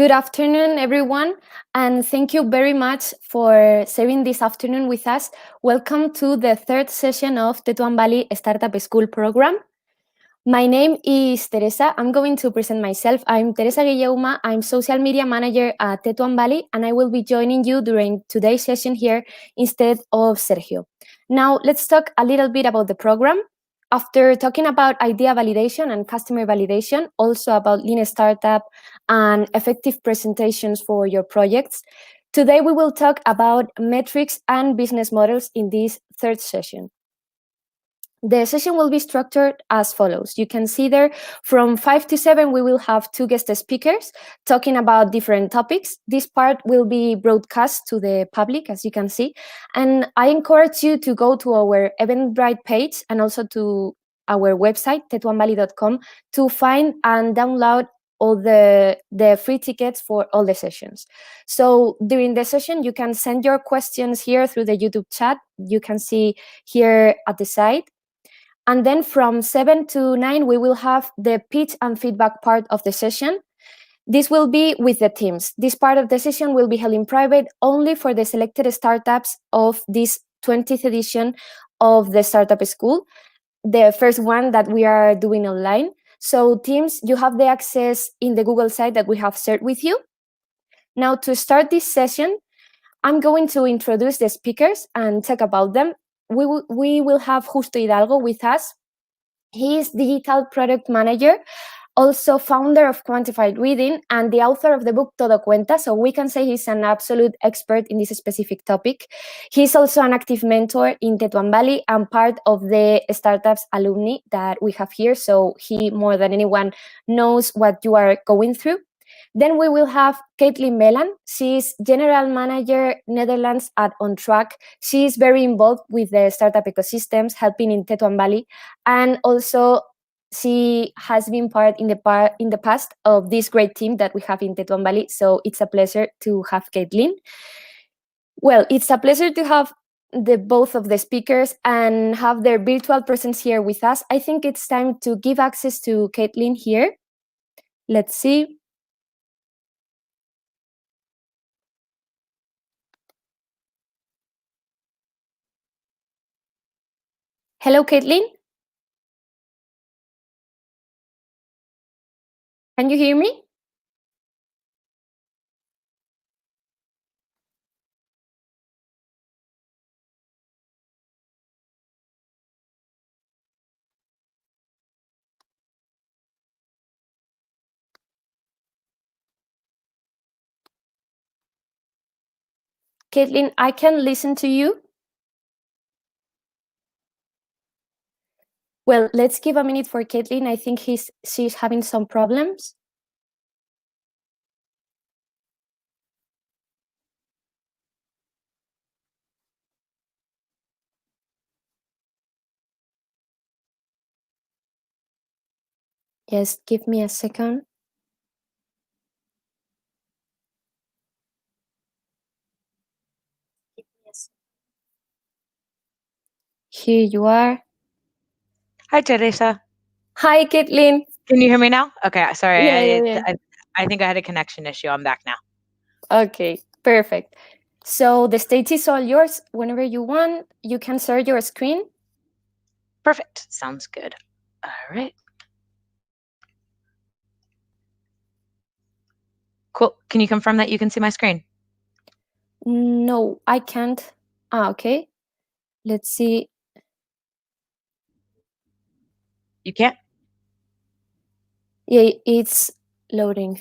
Good afternoon, everyone, and thank you very much for sharing this afternoon with us. Welcome to the third session of Tetuan Valley Startup School program. My name is Teresa. I'm going to present myself. I'm Teresa Guilleuma. I'm social media manager at Tetuan Valley, and I will be joining you during today's session here instead of Sergio. Now, let's talk a little bit about the program. After talking about idea validation and customer validation, also about lean startup and effective presentations for your projects, today we will talk about metrics and business models in this third session. The session will be structured as follows. You can see there from 5 to 7, we will have 2 guest speakers talking about different topics. This part will be broadcast to the public, as you can see. And I encourage you to go to our Eventbrite page and also to our website, tetuanvalley.com, to find and download all the free tickets for all the sessions. So during the session, you can send your questions here through the YouTube chat. You can see here at the side. And then from 7 to 9, we will have the pitch and feedback part of the session. This will be with the teams. This part of the session will be held in private only for the selected startups of this 20th edition of the Startup School, the first one that we are doing online. So teams, you have the access in the Google site that we have shared with you. Now, to start this session, I'm going to introduce the speakers and talk about them. We will have Justo Hidalgo with us. He is digital product manager, also founder of Quantified Reading and the author of the book Todo Cuenta. So we can say he's an absolute expert in this specific topic. He's also an active mentor in Tetuan Valley and part of the startups alumni that we have here. So he, more than anyone, knows what you are going through. Then we will have Caitlin Melan. She's General Manager Netherlands at On Track. She is very involved with the startup ecosystems, helping in Tetuan Valley, and also she has been part in the past of this great team that we have in Tetuan Valley. So it's a pleasure to have Caitlin. Well, it's a pleasure to have both of the speakers and have their virtual presence here with us. I think it's time to give access to Caitlin here. Let's see. Hello, Caitlin. Can you hear me? Caitlin, I can listen to you. Well, let's give a minute for Caitlin. I think she's having some problems. Yes, give me a second. Here you are. Hi, Teresa. Hi, Caitlin. Can you hear me now? Okay, sorry. Yeah. I think I had a connection issue. I'm back now. Okay, perfect. So the stage is all yours. Whenever you want, you can share your screen. Perfect. Sounds good. All right. Cool. Can you confirm that you can see my screen? No, I can't. Okay. Let's see. You can't? Yeah, it's loading.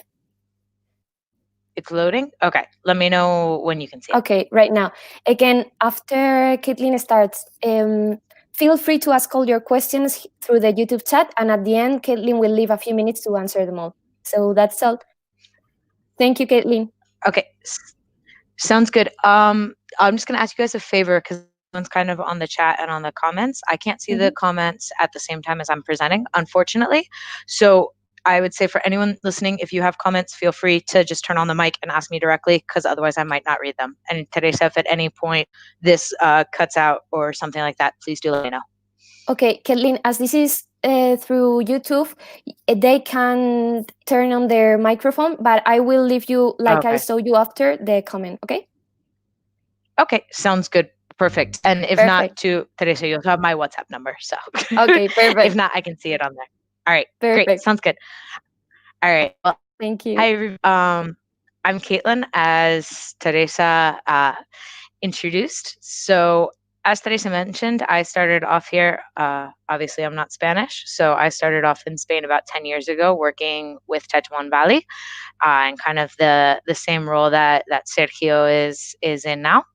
It's loading? Okay. Let me know when you can see it. Okay, right now. Again, after Caitlin starts, feel free to ask all your questions through the YouTube chat, and at the end, Caitlin will leave a few minutes to answer them all. So that's all. Thank you, Caitlin. Okay. Sounds good. I'm just going to ask you guys a favor because one's kind of on the chat and on the comments. I can't see the comments at the same time as I'm presenting, unfortunately. So I would say for anyone listening, if you have comments, feel free to just turn on the mic and ask me directly because otherwise I might not read them. And Teresa, if at any point this cuts out or something like that, please do let me know. Okay, Caitlin, as this is through YouTube, they can turn on their microphone, but I will leave you, like I Okay. saw you after the comment, okay? Okay, sounds good. Perfect. And if not, Perfect. to Teresa, you'll have my WhatsApp number. So Okay, if perfect. not, I can see it on there. All right, great. Perfect. Sounds good. All right. Well, Thank you. hi, I'm Caitlin, as Teresa introduced. So, as Teresa mentioned, I started off here. Obviously, I'm not Spanish, so I started off in Spain about 10 years ago, working with Tetuan Valley, and kind of the same role that Sergio is in now.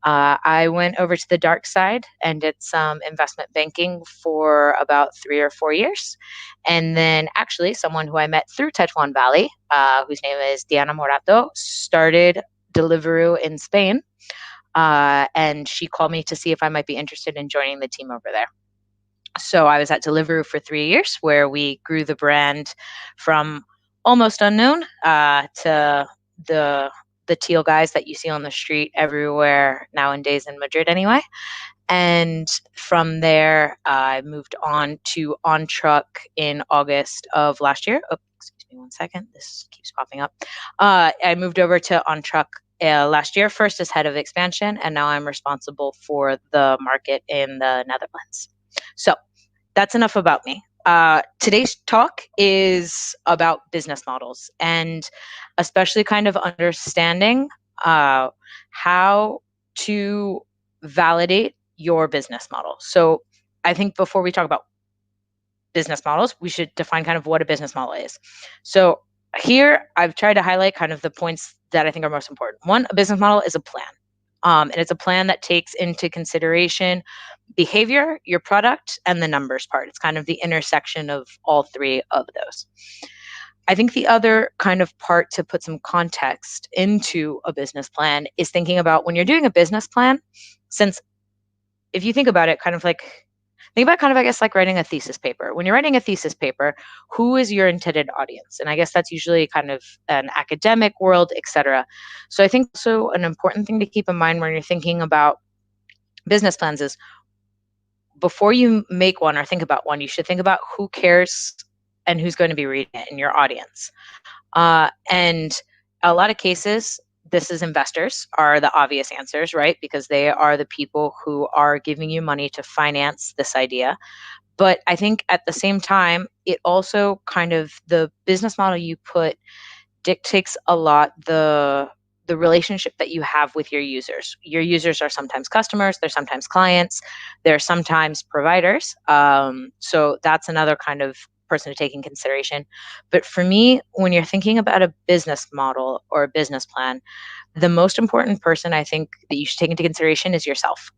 I went over to the dark side and did some investment banking for about 3 or 4 years. And then, actually, someone who I met through Tetuan Valley, whose name is Diana Morato, started Deliveroo in Spain. And she called me to see if I might be interested in joining the team over there. So I was at Deliveroo for 3 years, where we grew the brand from almost unknown to the the teal guys that you see on the street everywhere nowadays in Madrid, anyway. And from there, I moved on to On Truck in August of last year. Oh, excuse me 1 second. This keeps popping up. I moved over to On Truck last year, first as head of expansion, and now I'm responsible for the market in the Netherlands. So that's enough about me. Today's talk is about business models, and especially kind of understanding uh, how to validate your business model. So I think before we talk about business models, we should define kind of what a business model is. So here I've tried to highlight kind of the points that I think are most important. One, a business model is a plan. And it's a plan that takes into consideration behavior, your product, and the numbers part. It's kind of the intersection of all three of those. I think the other kind of part to put some context into a business plan is thinking about when you're doing a business plan, since if you think about it, kind of like think about kind of, I guess, like writing a thesis paper. When you're writing a thesis paper, who is your intended audience? And I guess that's usually kind of an academic world, etc. So I think also an important thing to keep in mind when you're thinking about business plans is before you make one or think about one, you should think about who cares and who's going to be reading it in your audience. And a lot of cases, this is investors are the obvious answers, right? Because they are the people who are giving you money to finance this idea. But I think at the same time, it also kind of the business model you put dictates a lot the relationship that you have with your users. Your users are sometimes customers, they're sometimes clients, they're sometimes providers. So that's another kind of person to take in consideration. But for me, when you're thinking about a business model or a business plan, the most important person I think that you should take into consideration is yourself.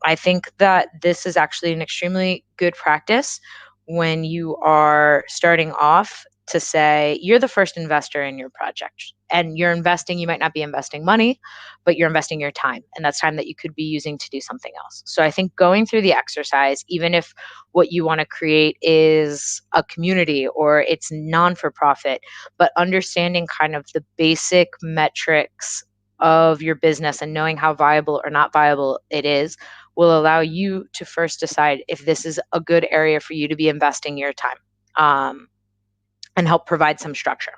I think that this is actually an extremely good practice when you are starting off to say you're the first investor in your project and you're investing, you might not be investing money, but you're investing your time, and that's time that you could be using to do something else. So I think going through the exercise, even if what you want to create is a community or it's non for profit, but understanding kind of the basic metrics of your business and knowing how viable or not viable it is will allow you to first decide if this is a good area for you to be investing your time, and help provide some structure.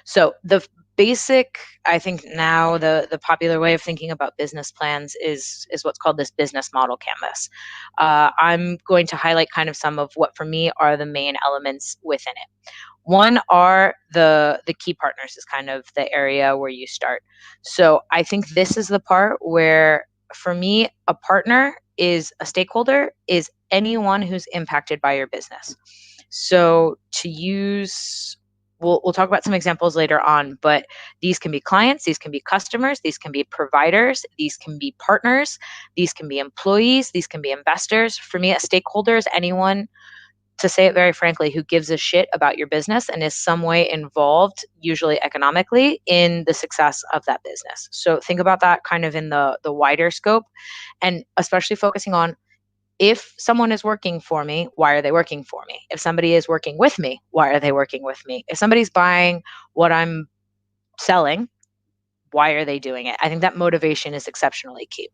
So the basic, I think now the popular way of thinking about business plans is what's called this business model canvas. I'm going to highlight kind of some of what for me are the main elements within it. One are the key partners is kind of the area where you start. So I think this is the part where for me a partner is a stakeholder is anyone who's impacted by your business. So to use we'll talk about some examples later on, but these can be clients, these can be customers, these can be providers, these can be partners, these can be employees, these can be investors. For me, a stakeholder is anyone, to say it very frankly, who gives a shit about your business and is some way involved, usually economically, in the success of that business. So think about that kind of in the wider scope, and especially focusing on if someone is working for me, why are they working for me? If somebody is working with me, why are they working with me? If somebody's buying what I'm selling, why are they doing it? I think that motivation is exceptionally key.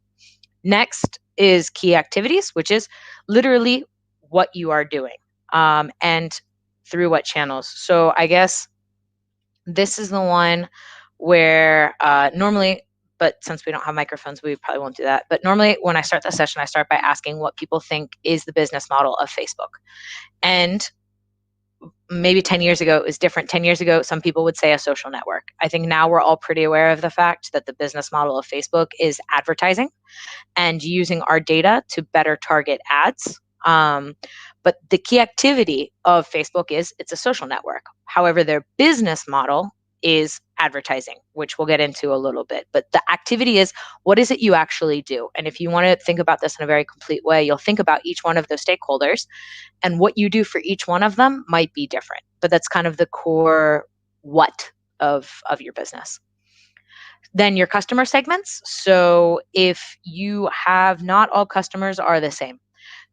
Next is key activities, which is literally what you are doing. and through what channels. So I guess this is the one where normally, but since we don't have microphones, we probably won't do that. But normally when I start the session, I start by asking what people think is the business model of Facebook. And maybe 10 years ago it was different. 10 years ago, some people would say a social network. I think now we're all pretty aware of the fact that the business model of Facebook is advertising and using our data to better target ads. But the key activity of Facebook is it's a social network. However, their business model is advertising, which we'll get into a little bit. But the activity is, what is it you actually do? And if you want to think about this in a very complete way, you'll think about each one of those stakeholders, and what you do for each one of them might be different. But that's kind of the core what of your business. Then your customer segments. So if you have, not all customers are the same.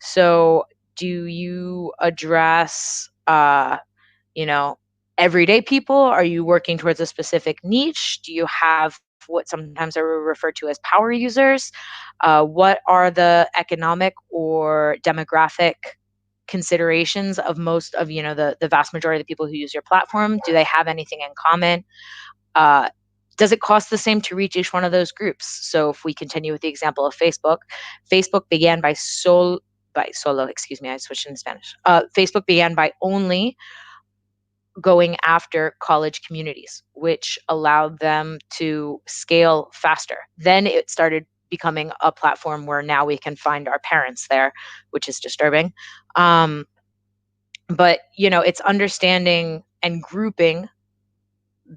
So do you address, you know, everyday people? Are you working towards a specific niche? Do you have what sometimes are referred to as power users? What are the economic or demographic considerations of most of, the vast majority of the people who use your platform? Do they have anything in common? Uh, does it cost the same to reach each one of those groups? So if we continue with the example of Facebook, Facebook began by solo, excuse me, I switched into Spanish. Facebook began by only going after college communities, which allowed them to scale faster. Then it started becoming a platform where now we can find our parents there, which is disturbing. But it's understanding and grouping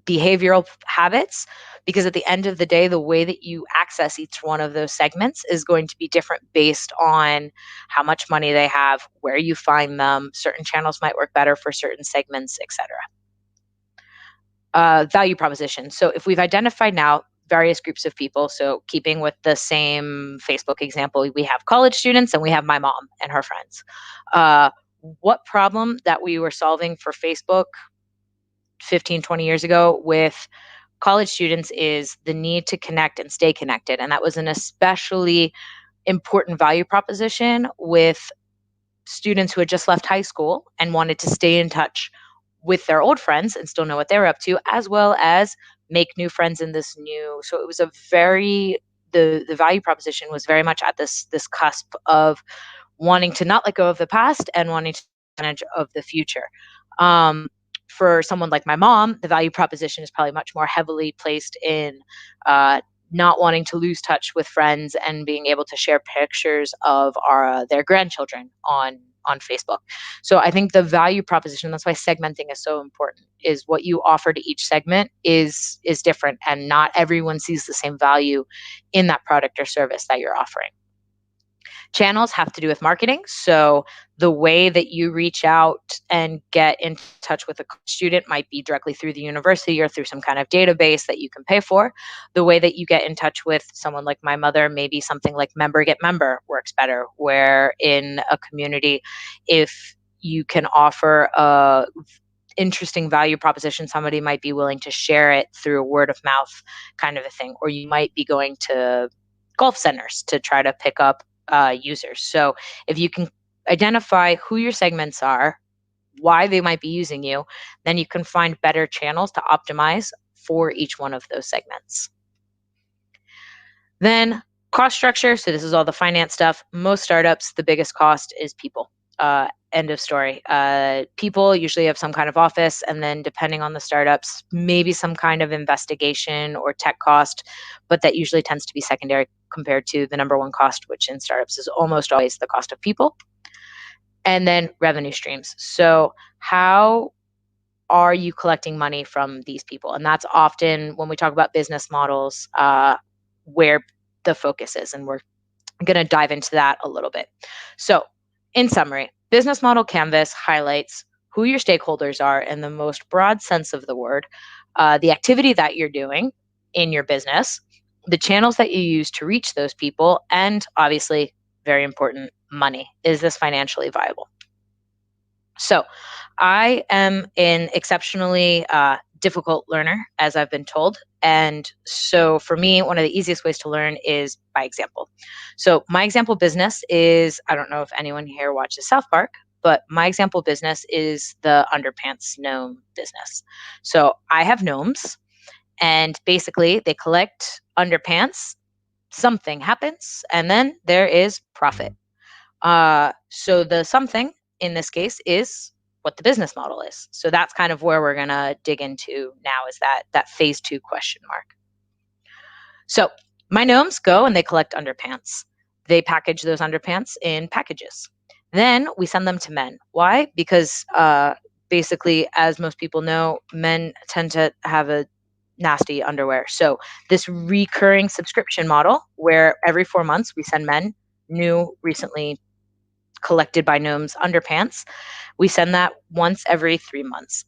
behavioral habits, because at the end of the day, the way that you access each one of those segments is going to be different based on how much money they have, where you find them. Certain channels might work better for certain segments, etc. Value proposition. So if we've identified now various groups of people, so keeping with the same Facebook example, we have college students and we have my mom and her friends. What problem that we were solving for Facebook 15, 20 years ago with college students is the need to connect and stay connected. And that was an especially important value proposition with students who had just left high school and wanted to stay in touch with their old friends and still know what they were up to, as well as make new friends in this new. So it was a very, the value proposition was very much at this cusp of wanting to not let go of the past and wanting to take advantage of the future. For someone like my mom, the value proposition is probably much more heavily placed in not wanting to lose touch with friends and being able to share pictures of their grandchildren on Facebook. So I think the value proposition, that's why segmenting is so important, is what you offer to each segment is different, and not everyone sees the same value in that product or service that you're offering. Channels have to do with marketing. So the way that you reach out and get in touch with a student might be directly through the university or through some kind of database that you can pay for. The way that you get in touch with someone like my mother, maybe something like member get member works better, where in a community, if you can offer a interesting value proposition, somebody might be willing to share it through a word of mouth kind of a thing. Or you might be going to golf centers to try to pick up users. So if you can identify who your segments are, why they might be using you, then you can find better channels to optimize for each one of those segments. Then cost structure. So this is all the finance stuff. Most startups, the biggest cost is people. End of story. People usually have some kind of office, and then depending on the startups, maybe some kind of investigation or tech cost, but that usually tends to be secondary compared to the number one cost, which in startups is almost always the cost of people. And then revenue streams. So how are you collecting money from these people? And that's often when we talk about business models, where the focus is, and we're going to dive into that a little bit. So in summary, business model canvas highlights who your stakeholders are in the most broad sense of the word, the activity that you're doing in your business, the channels that you use to reach those people, and obviously, very important, money. Is this financially viable? So I am an exceptionally difficult learner, as I've been told. And so for me, one of the easiest ways to learn is by example. So my example business is, I don't know if anyone here watches South Park, but my example business is the underpants gnome business. So I have gnomes, and basically they collect underpants, something happens, and then there is profit. So the something in this case is what the business model is. So that's kind of where we're gonna dig into now, is that phase 2 question mark. So my gnomes go and they collect underpants. They package those underpants in packages. Then we send them to men. Why? Because basically, as most people know, men tend to have a nasty underwear. So this recurring subscription model, where every 4 months we send men new, recently collected by gnomes underpants, we send that once every 3 months.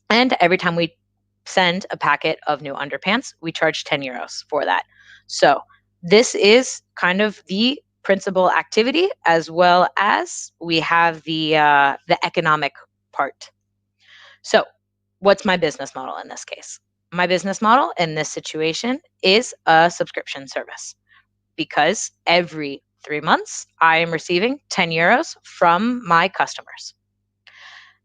And every time we send a packet of new underpants, we charge 10 euros for that. So this is kind of the principal activity, as well as we have the economic part. So what's my business model in this case? My business model in this situation is a subscription service, because every 3 months I am receiving 10 euros from my customers.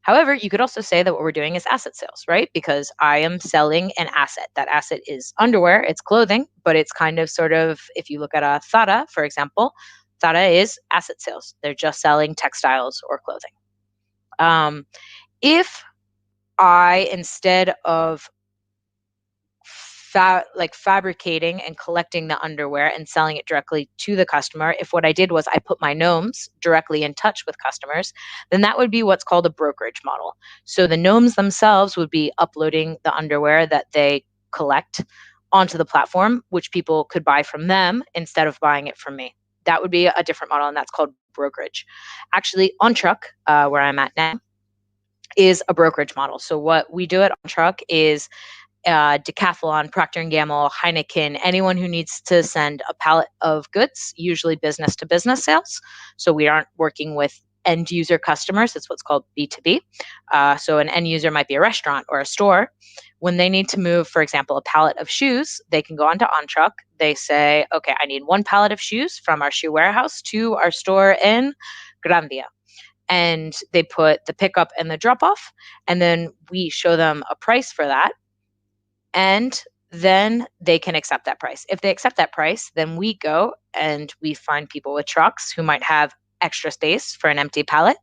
However, you could also say that what we're doing is asset sales, right? Because I am selling an asset. That asset is underwear, it's clothing, but it's kind of sort of, if you look at a Zara, for example, Zara is asset sales. They're just selling textiles or clothing. If I, instead of fabricating and collecting the underwear and selling it directly to the customer, if what I did was I put my gnomes directly in touch with customers, then that would be what's called a brokerage model. So the gnomes themselves would be uploading the underwear that they collect onto the platform, which people could buy from them instead of buying it from me. That would be a different model, and that's called brokerage. Actually, On Truck, where I'm at now, is a brokerage model. So what we do at On Truck is Decathlon, Procter and Gamble, Heineken, anyone who needs to send a pallet of goods, usually business to business sales. So we aren't working with end user customers. It's what's called B2B. So an end user might be a restaurant or a store. When they need to move, for example, a pallet of shoes, they can go onto OnTruck. They say, okay, I need 1 pallet of shoes from our shoe warehouse to our store in Grandia. And they put the pickup and the drop off, and then we show them a price for that, and then they can accept that price. If they accept that price, then we go and we find people with trucks who might have extra space for an empty pallet.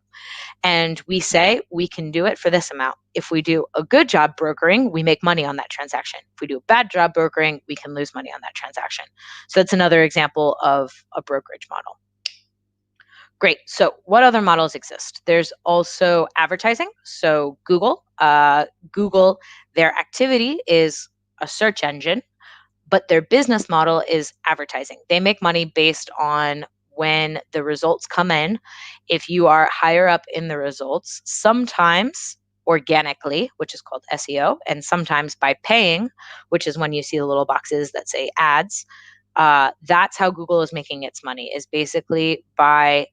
And we say, we can do it for this amount. If we do a good job brokering, we make money on that transaction. If we do a bad job brokering, we can lose money on that transaction. So that's another example of a brokerage model. Great. So what other models exist? There's also advertising. So Google, their activity is a search engine, but their business model is advertising. They make money based on when the results come in. If you are higher up in the results, sometimes organically, which is called SEO, and sometimes by paying, which is when you see the little boxes that say ads. That's how Google is making its money, is basically by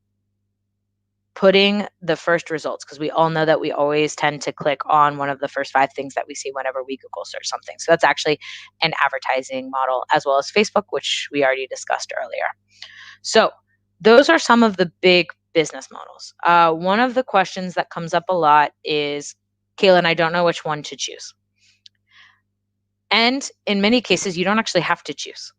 putting the first results, because we all know that we always tend to click on one of the first 5 things that we see whenever we Google search something. So that's actually an advertising model, as well as Facebook, which we already discussed earlier. So those are some of the big business models. One of the questions that comes up a lot is, Kaylin, I don't know which one to choose. And in many cases, you don't actually have to choose.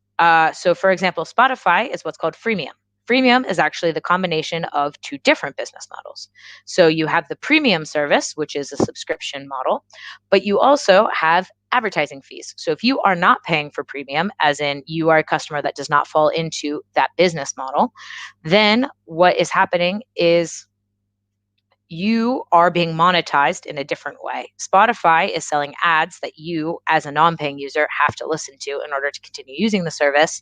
So for example, Spotify is what's called freemium. Freemium is actually the combination of 2 different business models. So you have the premium service, which is a subscription model, but you also have advertising fees. So if you are not paying for premium, as in you are a customer that does not fall into that business model, then what is happening is you are being monetized in a different way. Spotify is selling ads that you, as a non paying user, have to listen to in order to continue using the service.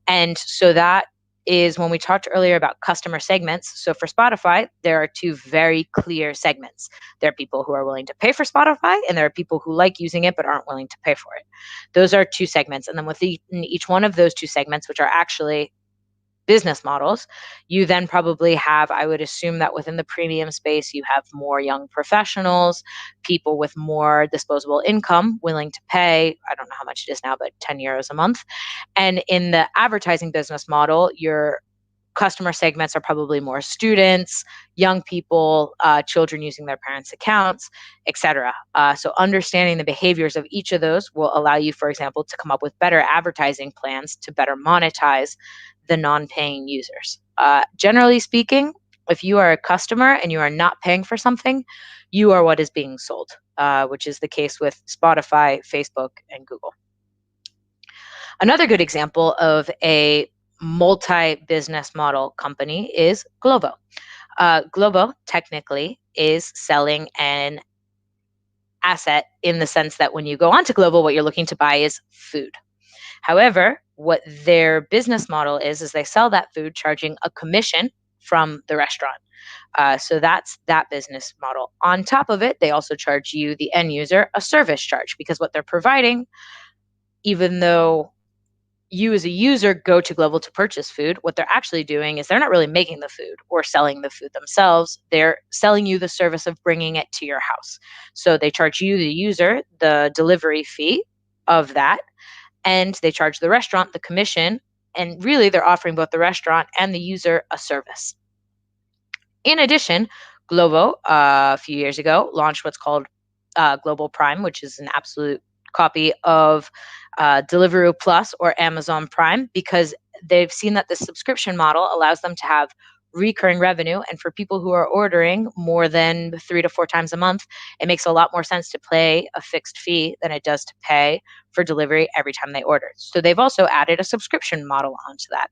And so that is when we talked earlier about customer segments. So for Spotify, there are 2 very clear segments. There are people who are willing to pay for Spotify, and there are people who like using it but aren't willing to pay for it. Those are 2 segments. And then within each one of those 2 segments, which are actually business models, you then probably have, I would assume that within the premium space, you have more young professionals, people with more disposable income willing to pay, I don't know how much it is now, but 10 euros a month. And in the advertising business model, you're customer segments are probably more students, young people, children using their parents' accounts, etc. So understanding the behaviors of each of those will allow you, for example, to come up with better advertising plans to better monetize the non-paying users. Generally speaking, if you are a customer and you are not paying for something, you are what is being sold, which is the case with Spotify, Facebook, and Google. Another good example of a multi-business model company is Glovo. Glovo technically is selling an asset in the sense that when you go onto Glovo, what you're looking to buy is food. However, what their business model is they sell that food charging a commission from the restaurant. So that's that business model. On top of it, they also charge you, the end user, a service charge because what they're providing, even though you as a user go to Glovo to purchase food, what they're actually doing is they're not really making the food or selling the food themselves. They're selling you the service of bringing it to your house. So they charge you, the user, the delivery fee of that, and they charge the restaurant the commission. And really, they're offering both the restaurant and the user a service. In addition, Glovo, a few years ago, launched what's called Global Prime, which is an absolute copy of Deliveroo Plus or Amazon Prime, because they've seen that the subscription model allows them to have recurring revenue. And for people who are ordering more than 3 to 4 times a month, it makes a lot more sense to pay a fixed fee than it does to pay for delivery every time they order. So they've also added a subscription model onto that.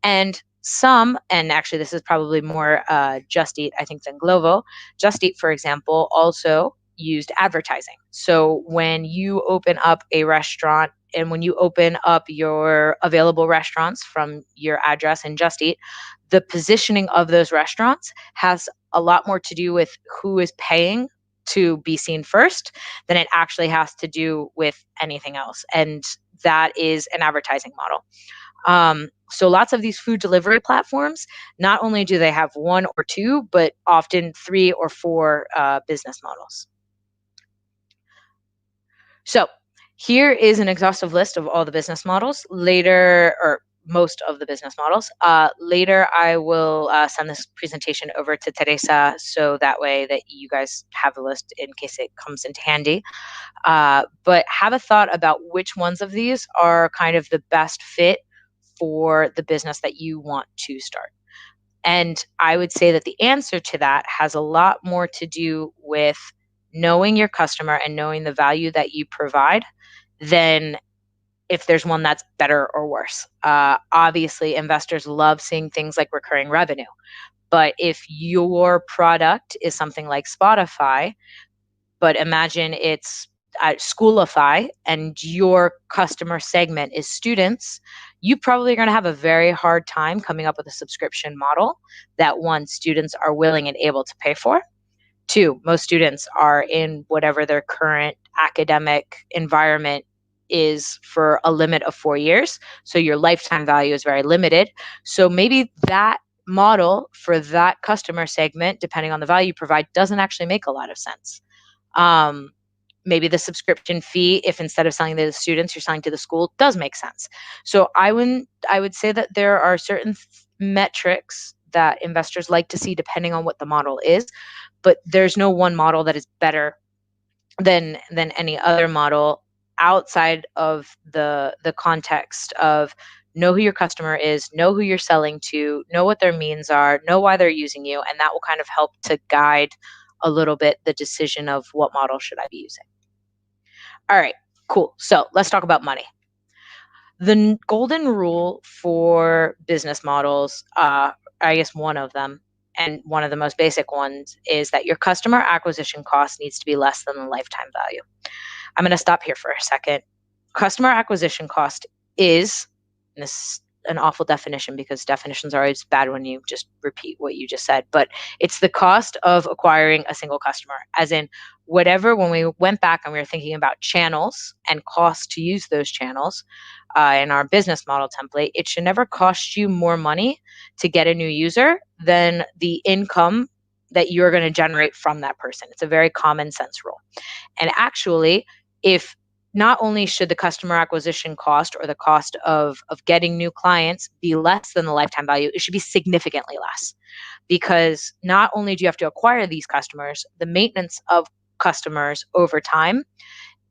And some, and actually this is probably more Just Eat, I think, than Glovo. Just Eat, for example, also used advertising. So when you open up a restaurant and when you open up your available restaurants from your address in Just Eat, the positioning of those restaurants has a lot more to do with who is paying to be seen first than it actually has to do with anything else. And that is an advertising model. So lots of these food delivery platforms, not only do they have one or two, but often 3 or 4 business models. So here is an exhaustive list of all the business models. Later, or most of the business models. Later, I will send this presentation over to Teresa so that way that you guys have the list in case it comes into handy. But have a thought about which ones of these are kind of the best fit for the business that you want to start. And I would say that the answer to that has a lot more to do with knowing your customer and knowing the value that you provide than if there's one that's better or worse. Obviously, investors love seeing things like recurring revenue. But if your product is something like Spotify, but imagine it's Schoolify and your customer segment is students, you probably are going to have a very hard time coming up with a subscription model that, one, students are willing and able to pay for. Two, most students are in whatever their current academic environment is for a limit of 4 years. So your lifetime value is very limited. So maybe that model for that customer segment, depending on the value you provide, doesn't actually make a lot of sense. Maybe the subscription fee, if instead of selling to the students, you're selling to the school, does make sense. So I would say that there are certain metrics that investors like to see depending on what the model is, but there's no one model that is better than any other model outside of the context of know who your customer is, know who you're selling to, know what their means are, know why they're using you, and that will kind of help to guide a little bit the decision of what model should I be using. All right, cool. So let's talk about money. The golden rule for business models, I guess one of them, and one of the most basic ones, is that your customer acquisition cost needs to be less than the lifetime value. I'm going to stop here for a second. Customer acquisition cost is, and this is an awful definition because definitions are always bad when you just repeat what you just said, but it's the cost of acquiring a single customer, as in whatever, when we went back and we were thinking about channels and cost to use those channels in our business model template, it should never cost you more money to get a new user than the income that you're going to generate from that person. It's a very common sense rule. And actually, if not only should the customer acquisition cost or the cost of getting new clients be less than the lifetime value, it should be significantly less, because not only do you have to acquire these customers, the maintenance of customers over time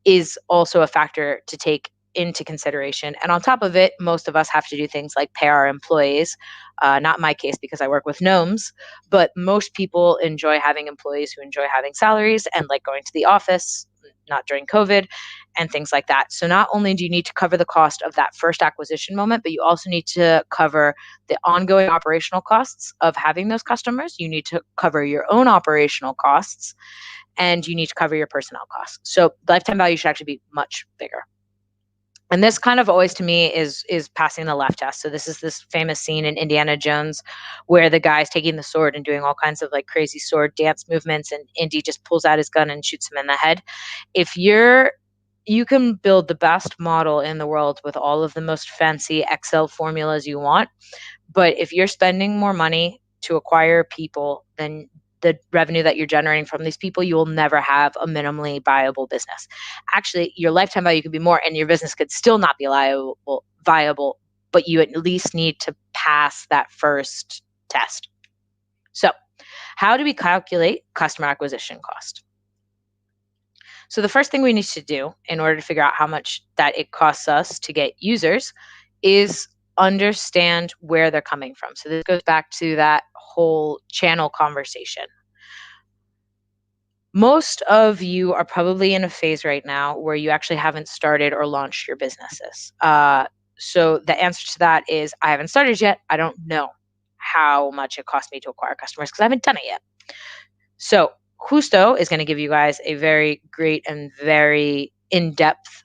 is also a factor to take into consideration. And on top of it, most of us have to do things like pay our employees. Not in my case because I work with gnomes, but most people enjoy having employees who enjoy having salaries and like going to the office, not during COVID, and things like that. So not only do you need to cover the cost of that first acquisition moment, but you also need to cover the ongoing operational costs of having those customers. You need to cover your own operational costs, and you need to cover your personnel costs. So lifetime value should actually be much bigger. And this kind of always to me is passing the left test. So this is this famous scene in Indiana Jones where the guy's taking the sword and doing all kinds of like crazy sword dance movements, and Indy just pulls out his gun and shoots him in the head. If you can build the best model in the world with all of the most fancy Excel formulas you want, but if you're spending more money to acquire people than the revenue that you're generating from these people, you will never have a minimally viable business. Actually, your lifetime value could be more and your business could still not be viable, but you at least need to pass that first test. So, how do we calculate customer acquisition cost? So the first thing we need to do in order to figure out how much that it costs us to get users is understand where they're coming from. So this goes back to that whole channel conversation. Most of you are probably in a phase right now where you actually haven't started or launched your businesses. So the answer to that is I haven't started yet. I don't know how much it costs me to acquire customers because I haven't done it yet. So Justo is going to give you guys a very great and very in-depth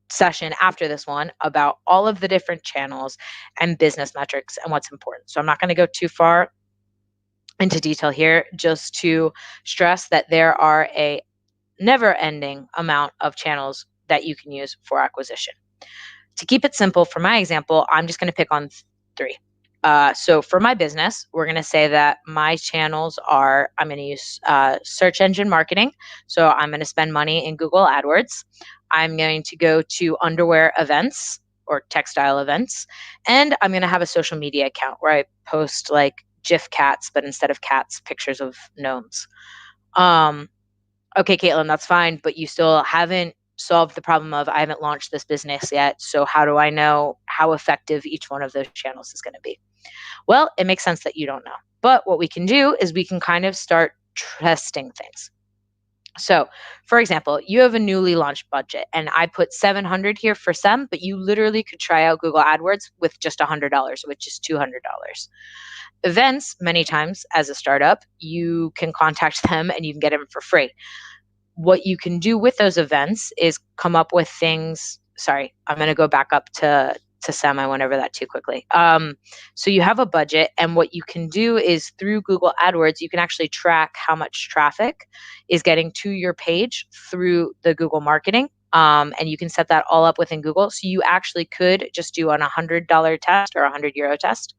session after this one about all of the different channels and business metrics and what's important. So I'm not going to go too far into detail here, just to stress that there are a never-ending amount of channels that you can use for acquisition. To keep it simple, for my example, I'm just going to pick on three. So for my business, we're going to say that my channels are, I'm going to use search engine marketing. So I'm going to spend money in Google AdWords. I'm going to go to underwear events or textile events. And I'm going to have a social media account where I post like GIF cats, but instead of cats, pictures of gnomes. Okay, Caitlin, that's fine, but you still haven't solved the problem of I haven't launched this business yet. So how do I know how effective each one of those channels is going to be? Well, it makes sense that you don't know. But what we can do is we can kind of start testing things. So, for example, you have a newly launched budget and I put 700 here for some, but you literally could try out Google AdWords with just $100, which is $200. Events, many times as a startup, you can contact them and you can get them for free. What you can do with those events is come up with things. Sorry, I'm going to go back up to Sam. I went over that too quickly. So you have a budget, and what you can do is through Google AdWords, you can actually track how much traffic is getting to your page through the Google marketing. And you can set that all up within Google. So you actually could just do an $100 test or a €100 test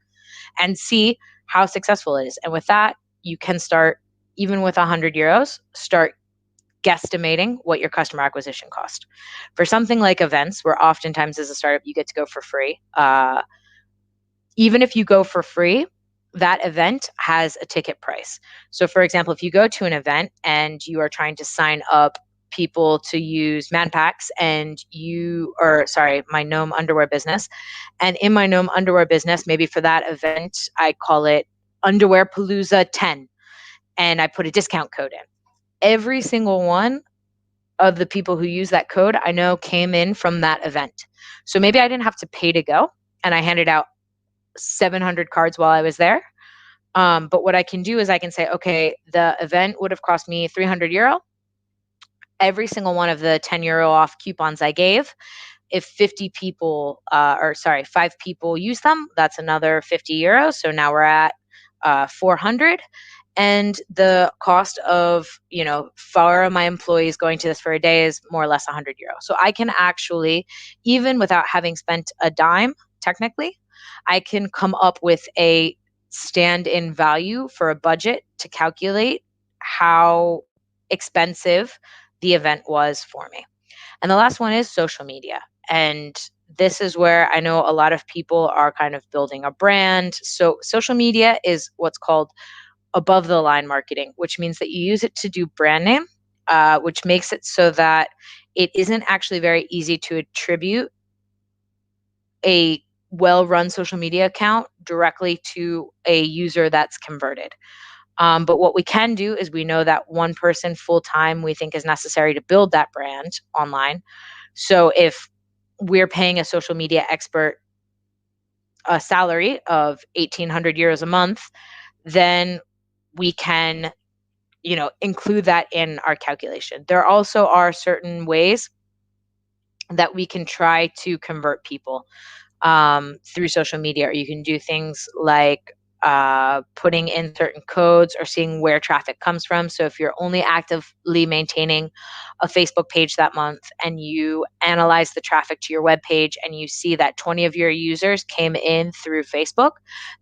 and see how successful it is. And with that, you can start, even with €100, start guesstimating what your customer acquisition cost. For something like events, where oftentimes as a startup you get to go for free, even if you go for free, that event has a ticket price. So for example, if you go to an event and you are trying to sign up people to use man packs and my gnome underwear business, and in my gnome underwear business, maybe for that event I call it Underwear Palooza 10, and I put a discount code in. Every single one of the people who use that code I know came in from that event. So maybe I didn't have to pay to go, and I handed out 700 cards while I was there. But what I can do is I can say, okay, the event would have cost me €300. Every single one of the €10 off coupons I gave, if 5 people use them, that's another €50. So now we're at 400. And the cost of, for my employees going to this for a day is more or less €100. So I can actually, even without having spent a dime, technically, I can come up with a stand-in value for a budget to calculate how expensive the event was for me. And the last one is social media. And this is where I know a lot of people are kind of building a brand. So social media is what's called above the line marketing, which means that you use it to do brand name, which makes it so that it isn't actually very easy to attribute a well run social media account directly to a user that's converted. But what we can do is we know that one person full time we think is necessary to build that brand online. So if we're paying a social media expert a salary of 1,800 euros a month, then we can, include that in our calculation. There also are certain ways that we can try to convert people through social media, or you can do things like putting in certain codes or seeing where traffic comes from. So if you're only actively maintaining a Facebook page that month and you analyze the traffic to your web page and you see that 20 of your users came in through Facebook,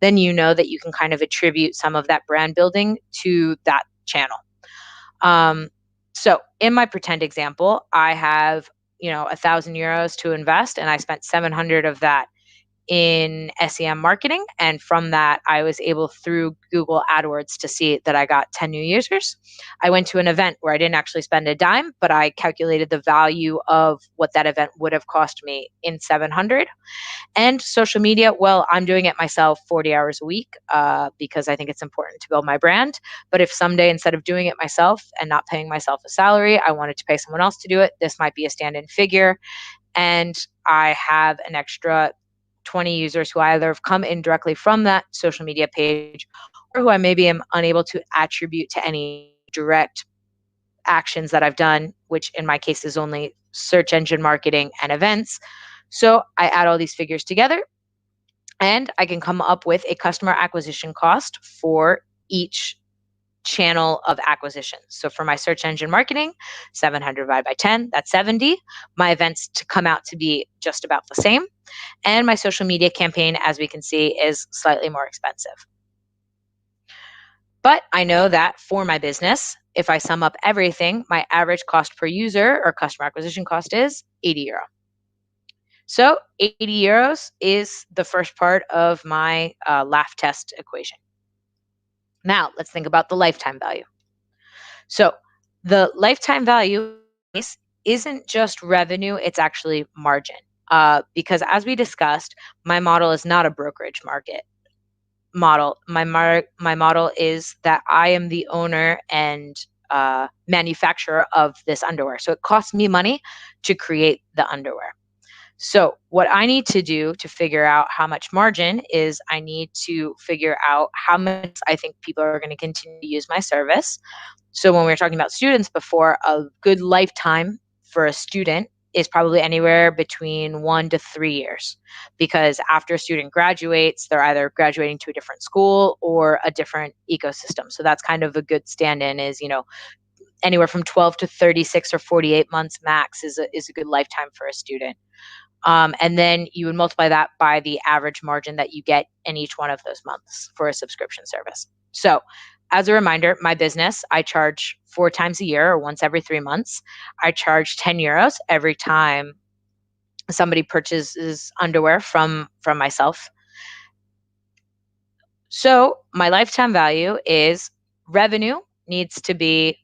then you know that you can kind of attribute some of that brand building to that channel. Um, so in my pretend example, I have 1,000 euros to invest, and I spent 700 of that in SEM marketing. And from that, I was able through Google AdWords to see that I got 10 new users. I went to an event where I didn't actually spend a dime, but I calculated the value of what that event would have cost me in 700. And social media, well, I'm doing it myself 40 hours a week because I think it's important to build my brand. But if someday, instead of doing it myself and not paying myself a salary, I wanted to pay someone else to do it, this might be a stand in figure. And I have an extra 20 users who either have come in directly from that social media page or who I maybe am unable to attribute to any direct actions that I've done, which in my case is only search engine marketing and events. So I add all these figures together and I can come up with a customer acquisition cost for each channel of acquisition. So for my search engine marketing, 700 divided by 10, that's 70. My events to come out to be just about the same. And my social media campaign, as we can see, is slightly more expensive. But I know that for my business, if I sum up everything, my average cost per user or customer acquisition cost is 80 euro. So 80 euros is the first part of my laugh test equation. Now let's think about the lifetime value. So the lifetime value isn't just revenue, it's actually margin. Because as we discussed, my model is not a brokerage market model. My model is that I am the owner and manufacturer of this underwear. So it costs me money to create the underwear. So what I need to do to figure out how much margin is I need to figure out how much I think people are going to continue to use my service. So when we were talking about students before, a good lifetime for a student is probably anywhere between 1 to 3 years, because after a student graduates, they're either graduating to a different school or a different ecosystem. So that's kind of a good stand-in is, anywhere from 12 to 36 or 48 months max is a good lifetime for a student. And then you would multiply that by the average margin that you get in each one of those months for a subscription service. So as a reminder, my business, I charge 4 times a year or once every 3 months. I charge 10 euros every time somebody purchases underwear from myself. So my lifetime value is revenue needs to be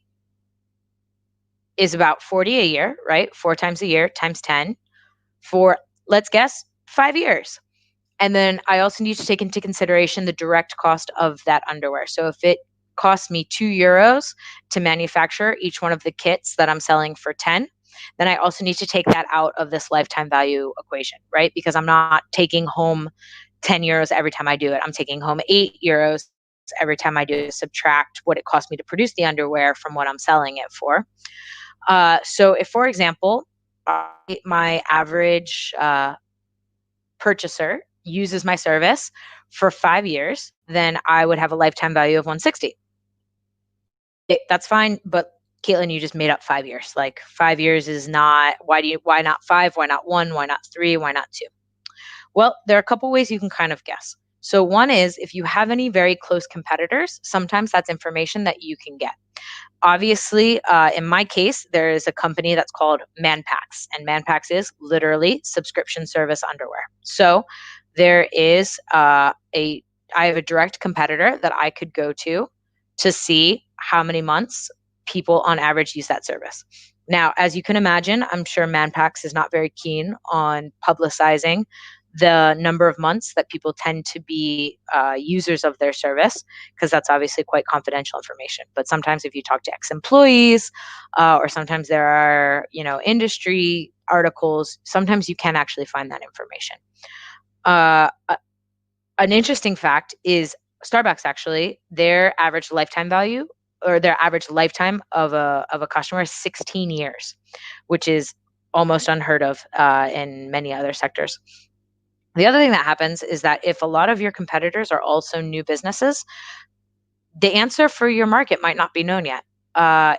is about 40 a year, right? 4 times a year times 10 for, let's guess, 5 years. And then I also need to take into consideration the direct cost of that underwear. So if it costs me 2 euros to manufacture each one of the kits that I'm selling for 10, then I also need to take that out of this lifetime value equation, right? Because I'm not taking home 10 euros every time I do it. I'm taking home 8 euros every time I do it, subtract what it cost me to produce the underwear from what I'm selling it for. So if, for example, my average purchaser uses my service for 5 years, then I would have a lifetime value of 160. That's fine, but Caitlin, you just made up 5 years. Like 5 years is not, why not five? Why not one? Why not three? Why not two? Well, there are a couple ways you can kind of guess. So one is if you have any very close competitors, sometimes that's information that you can get. Obviously, in my case, there is a company that's called Manpax, and Manpax is literally subscription service underwear. So there is I have a direct competitor that I could go to see how many months people on average use that service. Now, as you can imagine, I'm sure Manpax is not very keen on publicizing the number of months that people tend to be users of their service, because that's obviously quite confidential information. But sometimes if you talk to ex-employees, or sometimes there are, industry articles, sometimes you can actually find that information. An interesting fact is Starbucks, actually, their average lifetime value, or their average lifetime of a customer is 16 years, which is almost unheard of in many other sectors. The other thing that happens is that if a lot of your competitors are also new businesses, the answer for your market might not be known yet.